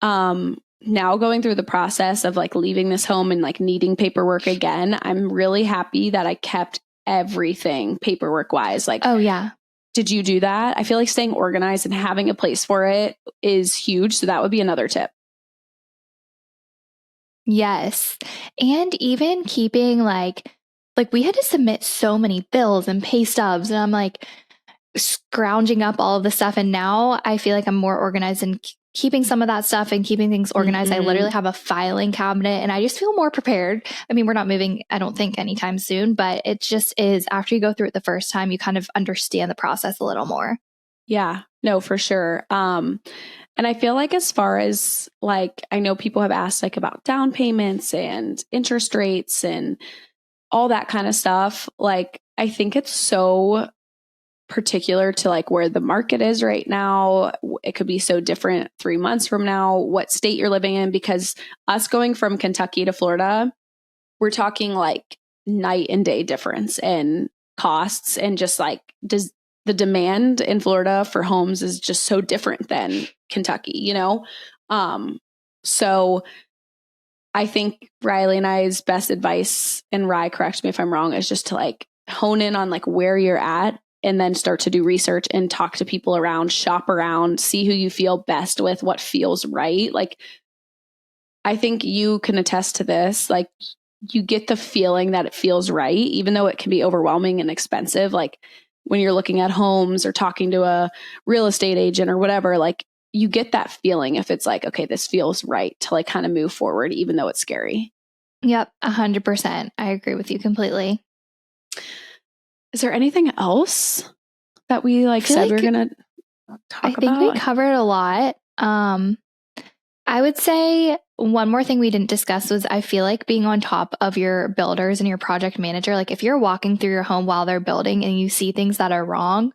Speaker 3: now going through the process of like leaving this home and like needing paperwork again, I'm really happy that I kept everything paperwork wise. Like,
Speaker 1: oh yeah.
Speaker 3: Did you do that? I feel like staying organized and having a place for it is huge. So that would be another tip.
Speaker 1: Yes. And even keeping like we had to submit so many bills and pay stubs. And I'm like scrounging up all of the stuff. And now I feel like I'm more organized and keeping some of that stuff and keeping things organized. I literally have a filing cabinet and I just feel more prepared. I mean, we're not moving, I don't think, anytime soon, but it just is, after you go through it the first time, you kind of understand the process a little more.
Speaker 3: Yeah, no, for sure. And I feel like as far as like, I know people have asked like about down payments and interest rates and all that kind of stuff. Like, I think it's so particular to like where the market is right now. It could be so different 3 months from now, what state you're living in, because us going from Kentucky to Florida, we're talking like night and day difference in costs, and just like the demand in Florida for homes is just so different than Kentucky, so I think Riley and I's best advice, and Rye, correct me if I'm wrong, is just to like hone in on like where you're at and then start to do research and talk to people around, shop around, see who you feel best with, what feels right. Like, I think you can attest to this. Like, you get the feeling that it feels right, even though it can be overwhelming and expensive. Like when you're looking at homes or talking to a real estate agent or whatever, like you get that feeling if it's like, okay, this feels right to like kind of move forward, even though it's scary.
Speaker 1: Yep. 100%. I agree with you completely.
Speaker 3: Is there anything else that we like said we're going to talk about?
Speaker 1: I think we covered a lot. I would say one more thing we didn't discuss was I feel like being on top of your builders and your project manager, like if you're walking through your home while they're building and you see things that are wrong,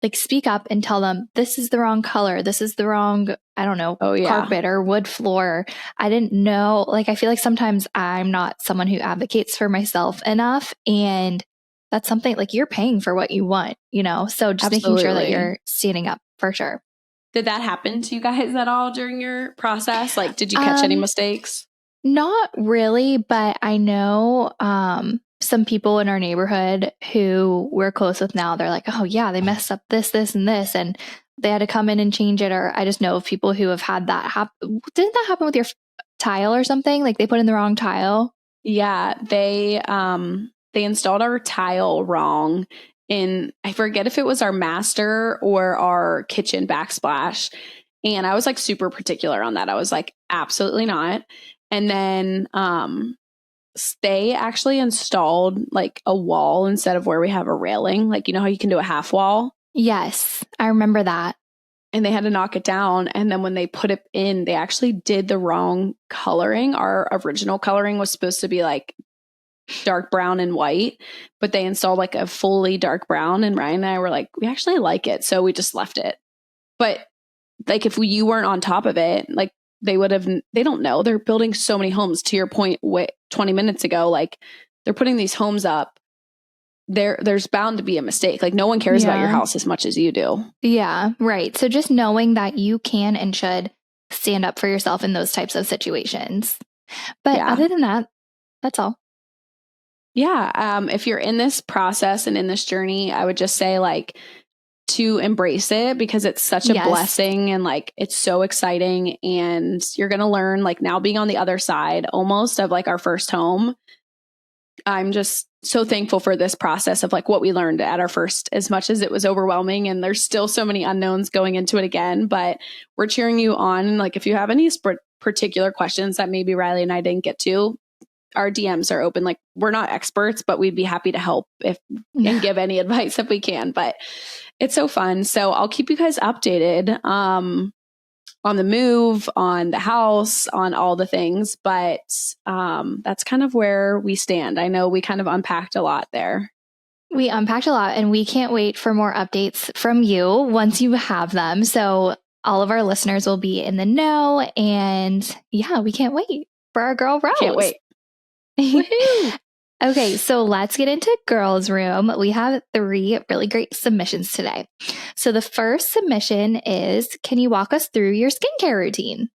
Speaker 1: like speak up and tell them, this is the wrong color. This is the wrong, I don't know, carpet or wood floor. I didn't know. Like, I feel like sometimes I'm not someone who advocates for myself enough. And that's something like you're paying for what you want, you know? So just making sure that you're standing up for sure.
Speaker 3: Did that happen to you guys at all during your process? Like, did you catch any mistakes?
Speaker 1: Not really, but I know some people in our neighborhood who we're close with now, they're like, oh yeah, they messed up this, this, and this, and they had to come in and change it. Or I just know of people who have had that happen. Didn't that happen with your tile or something? Like they put in the wrong tile?
Speaker 3: Yeah, they installed our tile wrong. I forget if it was our master or our kitchen backsplash. And I was like super particular on that. I was like, absolutely not. And then they actually installed like a wall instead of where we have a railing. Like, you know how you can do a half wall?
Speaker 1: Yes, I remember that.
Speaker 3: And they had to knock it down. And then when they put it in, they actually did the wrong coloring. Our original coloring was supposed to be like dark brown and white, but they installed like a fully dark brown, and Ryan and I were like, we actually like it, so we just left it. But like if you weren't on top of it, like they don't know. They're building so many homes. To your point 20 minutes ago, like they're putting these homes up. There's bound to be a mistake. Like no one cares about your house as much as you do.
Speaker 1: Yeah, right. So just knowing that you can and should stand up for yourself in those types of situations. But other than that, that's all.
Speaker 3: Yeah. If you're in this process and in this journey, I would just say like to embrace it because it's such a blessing and like it's so exciting, and you're going to learn like now being on the other side almost of like our first home. I'm just so thankful for this process of like what we learned at our first, as much as it was overwhelming and there's still so many unknowns going into it again, but we're cheering you on. Like if you have any particular questions that maybe Riley and I didn't get to, our DMs are open. Like we're not experts, but we'd be happy to help and give any advice if we can, but it's so fun. So I'll keep you guys updated, on the move, on the house, on all the things, but, that's kind of where we stand. I know we kind of unpacked a lot there.
Speaker 1: We unpacked a lot, and we can't wait for more updates from you once you have them. So all of our listeners will be in the know, and yeah, we can't wait for our girl Rose.
Speaker 3: Can't wait.
Speaker 1: Okay, so let's get into Girls Room. We have 3 really great submissions today. So the first submission is, can you walk us through your skincare routine?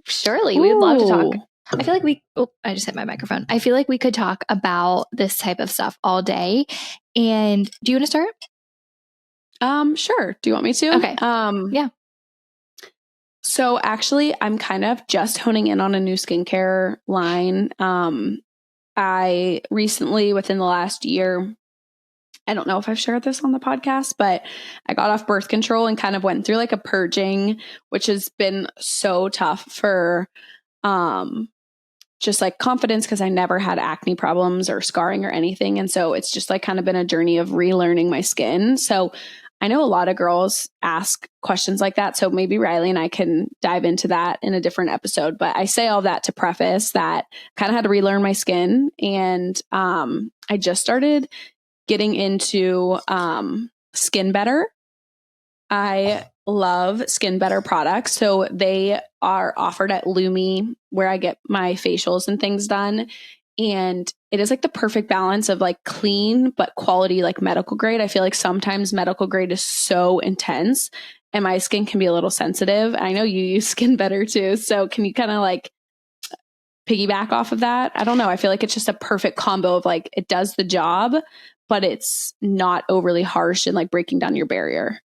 Speaker 1: Surely, we would love to talk. I feel like I just hit my microphone. I feel like we could talk about this type of stuff all day. And do you want to start?
Speaker 3: Sure. Do you want me to?
Speaker 1: Okay. Yeah.
Speaker 3: So actually, I'm kind of just honing in on a new skincare line. I recently, within the last year, I don't know if I've shared this on the podcast, but I got off birth control and kind of went through like a purging, which has been so tough for just like confidence, because I never had acne problems or scarring or anything. And so it's just like kind of been a journey of relearning my skin. So I know a lot of girls ask questions like that. So maybe Riley and I can dive into that in a different episode. But I say all that to preface that kind of had to relearn my skin. And I just started getting into Skin Better. I love Skin Better products. So they are offered at Lumi, where I get my facials and things done. And it is like the perfect balance of like clean, but quality, like medical grade. I feel like sometimes medical grade is so intense and my skin can be a little sensitive. I know you use Skin Better too. So can you kind of like piggyback off of that? I don't know. I feel like it's just a perfect combo of like, it does the job, but it's not overly harsh and like breaking down your barrier.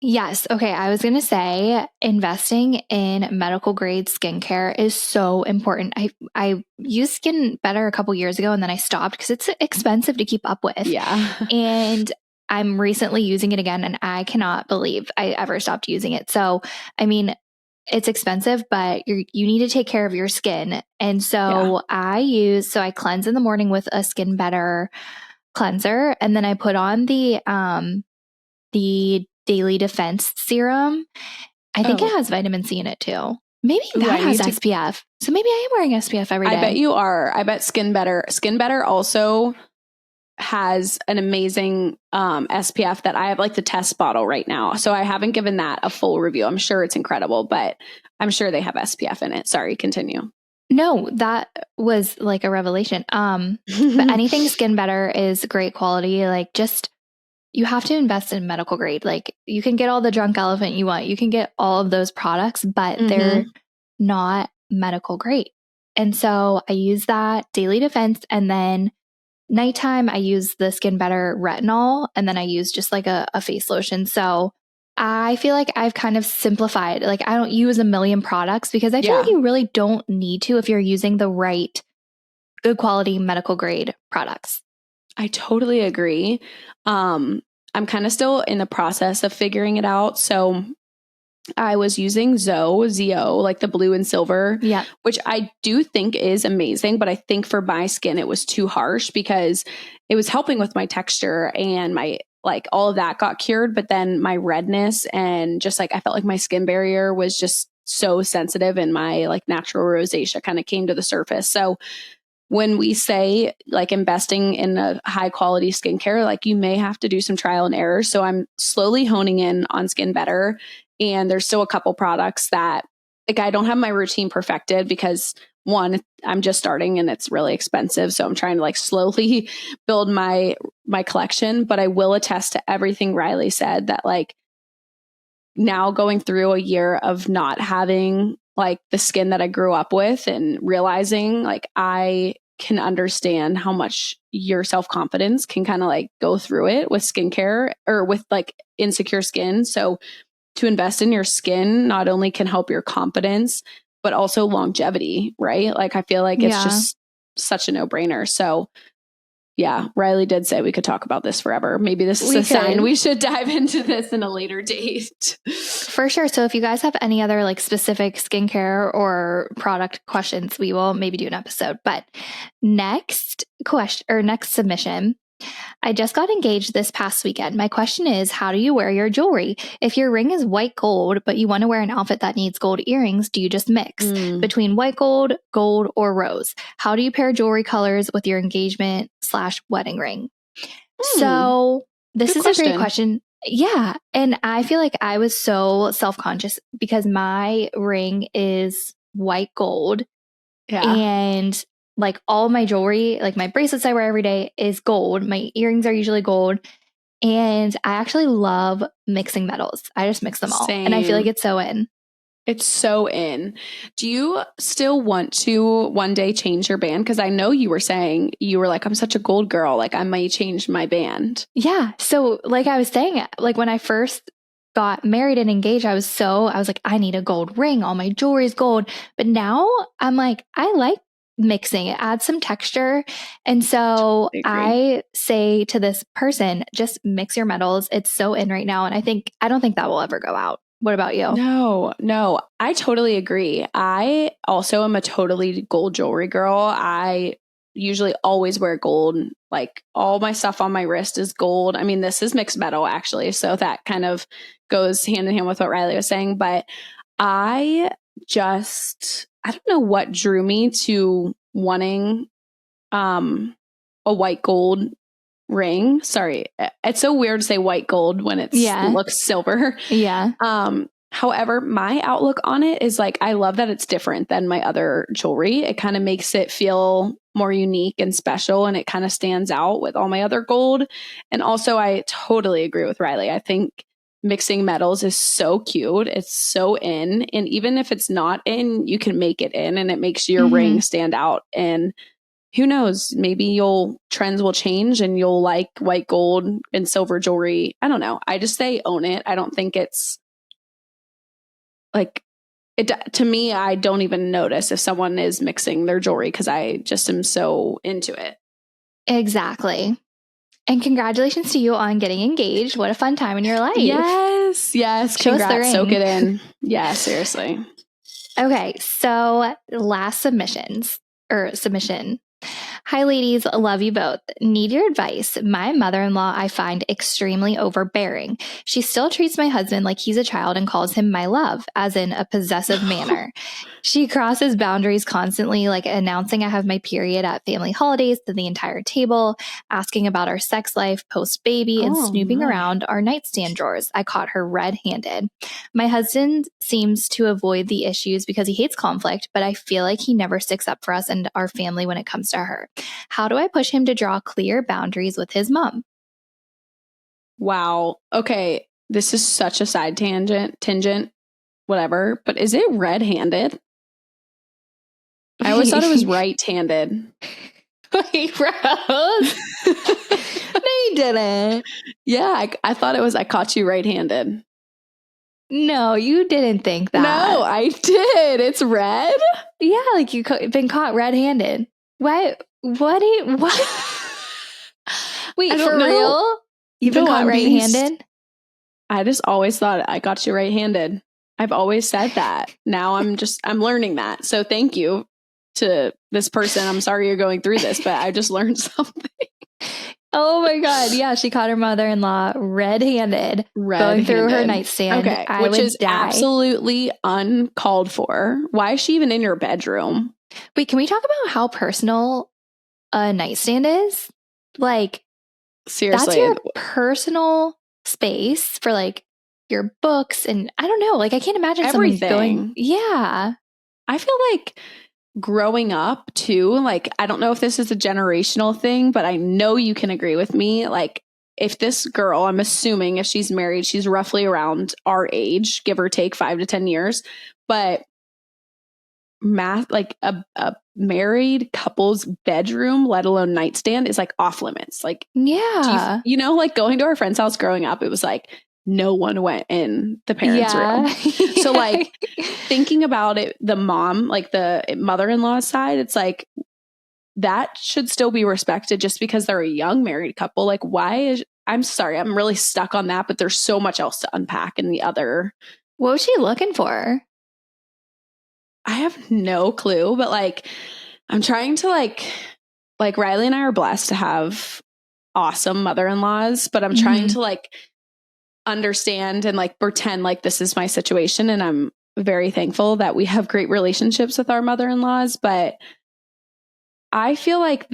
Speaker 1: Yes. Okay. I was going to say investing in medical grade skincare is so important. I used Skin Better a couple years ago and then I stopped because it's expensive to keep up with.
Speaker 3: Yeah.
Speaker 1: And I'm recently using it again and I cannot believe I ever stopped using it. So, I mean, it's expensive, but you need to take care of your skin. And so I cleanse in the morning with a Skin Better cleanser and then I put on the Daily Defense Serum. I think it has vitamin C in it too. Maybe that has SPF. So maybe I am wearing SPF every day.
Speaker 3: I bet you are. I bet Skin Better also has an amazing SPF that I have like the test bottle right now. So I haven't given that a full review. I'm sure it's incredible, but I'm sure they have SPF in it. Sorry, continue.
Speaker 1: No, that was like a revelation. But anything Skin Better is great quality. Like just you have to invest in medical grade. Like you can get all the Drunk Elephant you want. You can get all of those products, but they're not medical grade. And so I use that Daily Defense and then nighttime I use the Skin Better retinol and then I use just like a face lotion. So I feel like I've kind of simplified. Like I don't use a million products because I feel like you really don't need to if you're using the right good quality medical grade products.
Speaker 3: I totally agree. I'm kind of still in the process of figuring it out. So I was using ZO, like the blue and silver, which I do think is amazing. But I think for my skin, it was too harsh because it was helping with my texture and my, like all of that got cured. But then my redness and just like, I felt like my skin barrier was just so sensitive and my like natural rosacea kind of came to the surface. So when we say like investing in a high quality skincare, like you may have to do some trial and error. So I'm slowly honing in on Skin Better. And there's still a couple products that like I don't have my routine perfected because one, I'm just starting and it's really expensive. So I'm trying to like slowly build my collection. But I will attest to everything Riley said that like now going through a year of not having like the skin that I grew up with and realizing like I can understand how much your self-confidence can kind of like go through it with skincare or with like insecure skin. So to invest in your skin not only can help your confidence, but also longevity, right? Like I feel like it's just such a no-brainer. So yeah, Riley did say we could talk about this forever. Maybe this is a sign we should dive into this in a later date.
Speaker 1: For sure. So if you guys have any other like specific skincare or product questions, we will maybe do an episode. But next question or next submission. I just got engaged this past weekend. My question is, how do you wear your jewelry? If your ring is white gold, but you want to wear an outfit that needs gold earrings, do you just mix between white gold, or rose? How do you pair jewelry colors with your engagement/wedding ring? So this is a great question. Yeah. And I feel like I was so self-conscious because my ring is white gold. Yeah. And like all my jewelry, like my bracelets I wear every day is gold. My earrings are usually gold. And I actually love mixing metals. I just mix them all. Same. And I feel like it's so in.
Speaker 3: It's so in. Do you still want to one day change your band? Because I know you were saying you were like, I'm such a gold girl. Like I might change my band.
Speaker 1: Yeah. So like I was saying, like when I first got married and engaged, I was like, I need a gold ring. All my jewelry is gold. But now I'm like, I like mixing. It adds some texture. And so I say to this person, just mix your metals. It's so in right now. And I don't think that will ever go out. What about you?
Speaker 3: No, I totally agree. I also am a totally gold jewelry girl. I usually always wear gold. Like all my stuff on my wrist is gold. I mean, this is mixed metal actually. So that kind of goes hand in hand with what Riley was saying. But I don't know what drew me to wanting a white gold ring. Sorry. It's so weird to say white gold when it looks silver.
Speaker 1: Yeah.
Speaker 3: However, my outlook on it is like, I love that it's different than my other jewelry. It kind of makes it feel more unique and special. And it kind of stands out with all my other gold. And also I totally agree with Riley. I think mixing metals is so cute. It's so in. And even if it's not in, you can make it in and it makes your ring stand out. And who knows? Maybe trends will change and you'll like white gold and silver jewelry. I don't know. I just say own it. I don't think it's like it to me. I don't even notice if someone is mixing their jewelry because I just am so into it.
Speaker 1: Exactly. And congratulations to you on getting engaged. What a fun time in your life.
Speaker 3: Yes.
Speaker 1: Show us the
Speaker 3: Congrats.
Speaker 1: ring.
Speaker 3: Soak it in. Yeah, seriously.
Speaker 1: Okay, so last submission. Hi, ladies. Love you both. Need your advice. My mother-in-law I find extremely overbearing. She still treats my husband like he's a child and calls him my love, as in a possessive manner. She crosses boundaries constantly, like announcing I have my period at family holidays to the entire table, asking about our sex life post-baby, and snooping around our nightstand drawers. I caught her red-handed. My husband seems to avoid the issues because he hates conflict, but I feel like he never sticks up for us and our family when it comes to her. How do I push him to draw clear boundaries with his mom?
Speaker 3: Wow. Okay. This is such a side tangent, whatever. But is it red-handed? I always thought it was right-handed.
Speaker 1: Wait, Rose. No, you didn't.
Speaker 3: Yeah, I thought it was, I caught you right-handed.
Speaker 1: No, you didn't think that.
Speaker 3: No, I did. It's red?
Speaker 1: Yeah, like you've been caught red-handed. What? What? Wait, for real? You've been caught right-handed?
Speaker 3: I just always thought I got you right-handed. I've always said that. Now I'm learning that. So thank you to this person. I'm sorry you're going through this, but I just learned something.
Speaker 1: Oh my God. Yeah, she caught her mother-in-law red-handed going through her nightstand.
Speaker 3: Okay, which is absolutely uncalled for. Why is she even in your bedroom?
Speaker 1: Wait, can we talk about how personal a nightstand is? Like,
Speaker 3: seriously,
Speaker 1: that's your personal space for like your books and I don't know, like I can't imagine
Speaker 3: everything.
Speaker 1: Someone going, yeah.
Speaker 3: I feel like growing up too, like I don't know if this is a generational thing, but I know you can agree with me. Like if this girl, I'm assuming if she's married, she's roughly around our age, give or take 5 to 10 years, but like a married couple's bedroom, let alone nightstand, is like off limits. Like,
Speaker 1: yeah,
Speaker 3: you know, like going to our friend's house growing up, it was like no one went in the parents' room. So like thinking about it, the mom, like the mother-in-law side, it's like that should still be respected just because they're a young married couple. Like I'm sorry, I'm really stuck on that, but there's so much else to unpack in the other.
Speaker 1: What was she looking for?
Speaker 3: I have no clue, but like I'm trying to like Riley and I are blessed to have awesome mother-in-laws, but I'm trying to like understand and like pretend like this is my situation. And I'm very thankful that we have great relationships with our mother-in-laws. But I feel like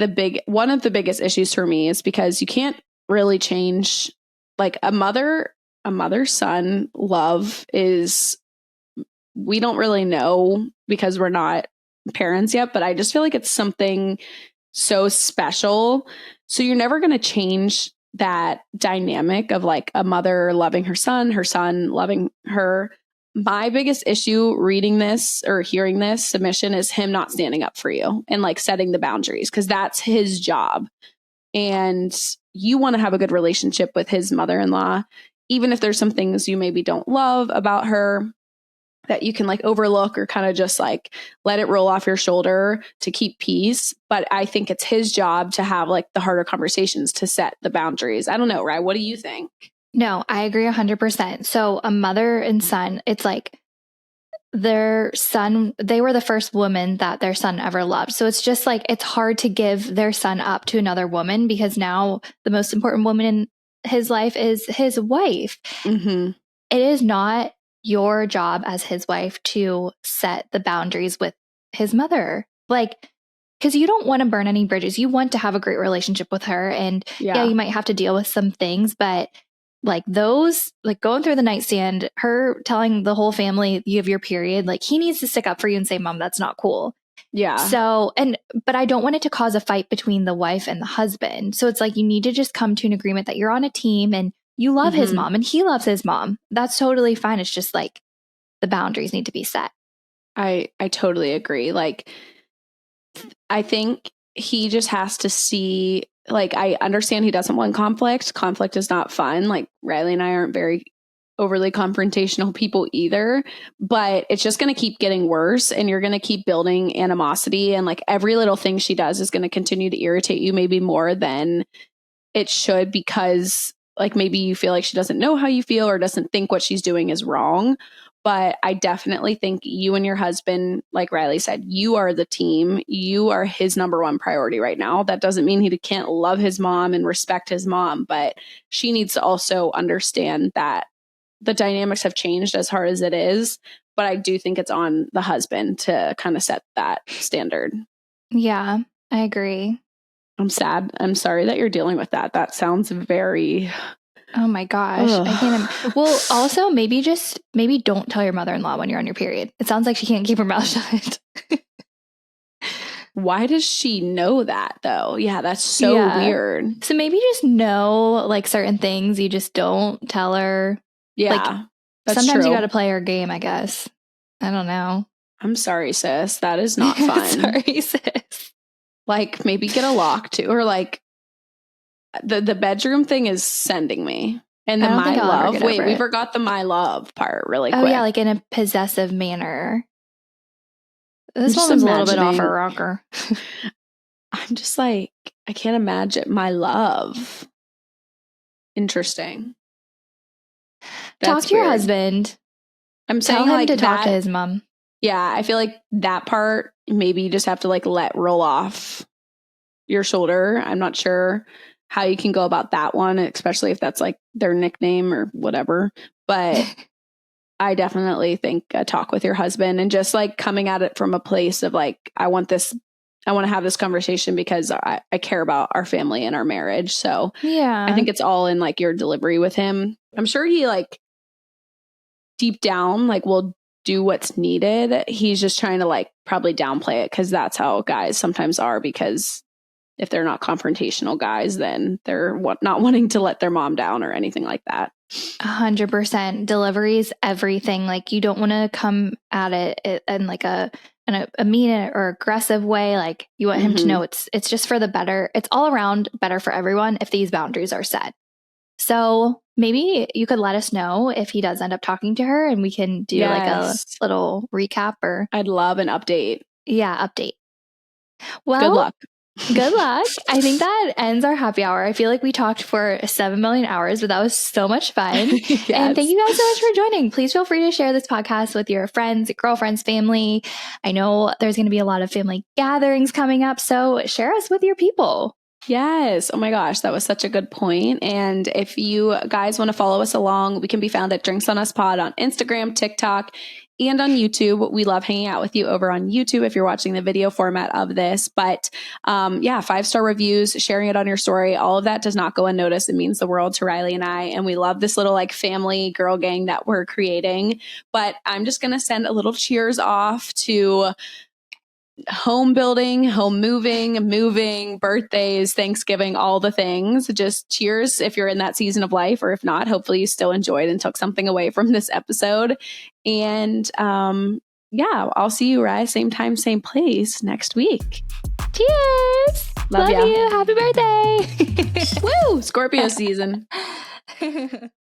Speaker 3: one of the biggest issues for me is because you can't really change like a mother-son love is, we don't really know because we're not parents yet, but I just feel like it's something so special. So you're never going to change that dynamic of like a mother loving her son loving her. My biggest issue reading this or hearing this submission is him not standing up for you and like setting the boundaries, because that's his job. And you want to have a good relationship with his mother-in-law, even if there's some things you maybe don't love about her that you can like overlook or kind of just like let it roll off your shoulder to keep peace. But I think it's his job to have like the harder conversations to set the boundaries. I don't know, right? What do you think?
Speaker 1: No, I agree 100%. So a mother and son, it's like their son, they were the first woman that their son ever loved. So it's just like, it's hard to give their son up to another woman because now the most important woman in his life is his wife.
Speaker 3: Mm-hmm.
Speaker 1: It is not your job as his wife to set the boundaries with his mother. Like, because you don't want to burn any bridges. You want to have a great relationship with her. And yeah, you might have to deal with some things, but like those, like going through the nightstand, her telling the whole family you have your period, like he needs to stick up for you and say, Mom, that's not cool.
Speaker 3: Yeah.
Speaker 1: So, but I don't want it to cause a fight between the wife and the husband. So it's like, you need to just come to an agreement that you're on a team and you love his mom and he loves his mom. That's totally fine. It's just like the boundaries need to be set.
Speaker 3: I totally agree. Like, I think he just has to see, like, I understand he doesn't want conflict. Conflict is not fun. Like, Riley and I aren't very overly confrontational people either, but it's just going to keep getting worse, and you're going to keep building animosity, and like every little thing she does is going to continue to irritate you maybe more than it should, because like maybe you feel like she doesn't know how you feel or doesn't think what she's doing is wrong. But I definitely think you and your husband, like Riley said, you are the team. You are his number one priority right now. That doesn't mean he can't love his mom and respect his mom, but she needs to also understand that the dynamics have changed as hard as it is. But I do think it's on the husband to kind of set that standard.
Speaker 1: Yeah, I agree.
Speaker 3: I'm sad. I'm sorry that you're dealing with that. That sounds very...
Speaker 1: Oh my gosh.
Speaker 3: Ugh.
Speaker 1: I can't. Well, also maybe don't tell your mother-in-law when you're on your period. It sounds like she can't keep her mouth shut.
Speaker 3: Why does she know that though? Yeah, that's so weird.
Speaker 1: So maybe just know like certain things. You just don't tell her.
Speaker 3: Yeah.
Speaker 1: Like,
Speaker 3: that's
Speaker 1: sometimes
Speaker 3: true.
Speaker 1: you got to play her game, I guess. I don't know.
Speaker 3: I'm sorry, sis. That is not fun.
Speaker 1: Sorry, sis.
Speaker 3: Like maybe get a lock too, or like the bedroom thing is sending me. And the my love. Wait, we forgot the my love part really quick.
Speaker 1: Oh yeah, like in a possessive manner. This one was a little bit off her rocker.
Speaker 3: I'm just like, I can't imagine my love. Interesting.
Speaker 1: Talk to your husband.
Speaker 3: I'm saying
Speaker 1: tell him
Speaker 3: like
Speaker 1: to talk to his mom.
Speaker 3: Yeah, I feel like that part maybe you just have to like let roll off your shoulder. I'm not sure how you can go about that one, especially if that's like their nickname or whatever. But I definitely think a talk with your husband and just like coming at it from a place of like, I want to have this conversation because I care about our family and our marriage. So
Speaker 1: yeah,
Speaker 3: I think it's all in like your delivery with him. I'm sure he like deep down, like will do what's needed. He's just trying to like probably downplay it because that's how guys sometimes are, because if they're not confrontational guys, then they're not wanting to let their mom down or anything like that.
Speaker 1: 100%. Delivery is everything. Like you don't want to come at it in like a mean or aggressive way. Like you want him to know it's just for the better. It's all around better for everyone if these boundaries are set. So maybe you could let us know if he does end up talking to her and we can do like a little recap, or
Speaker 3: I'd love an update.
Speaker 1: Yeah, update. Well,
Speaker 3: good luck.
Speaker 1: Good luck. I think that ends our happy hour. I feel like we talked for 7 million hours, but that was so much fun. Yes. And thank you guys so much for joining. Please feel free to share this podcast with your friends, girlfriends, family. I know there's going to be a lot of family gatherings coming up, so share us with your people.
Speaker 3: Yes. Oh my gosh, that was such a good point. And if you guys want to follow us along, we can be found at Drinks on Us Pod on Instagram, TikTok, and on YouTube. We love hanging out with you over on YouTube if you're watching the video format of this. But 5-star reviews, sharing it on your story, all of that does not go unnoticed. It means the world to Riley and I. And we love this little like family girl gang that we're creating. But I'm just going to send a little cheers off to home building, home moving, birthdays, Thanksgiving, all the things. Just cheers if you're in that season of life, or if not, hopefully you still enjoyed and took something away from this episode. And I'll see you, Rye, same time, same place next week.
Speaker 1: Cheers! Love you. Happy birthday!
Speaker 3: Woo! Scorpio season.